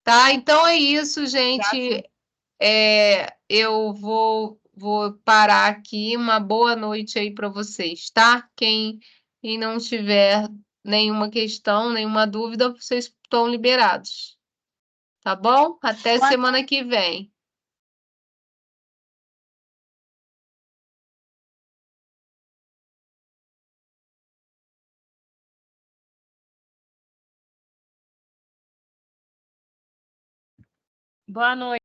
Tá, então é isso, gente. Eu vou parar aqui. Uma boa noite aí para vocês, tá? Quem não tiver nenhuma questão, nenhuma dúvida, vocês estão liberados. Tá bom? Até semana que vem. Boa noite.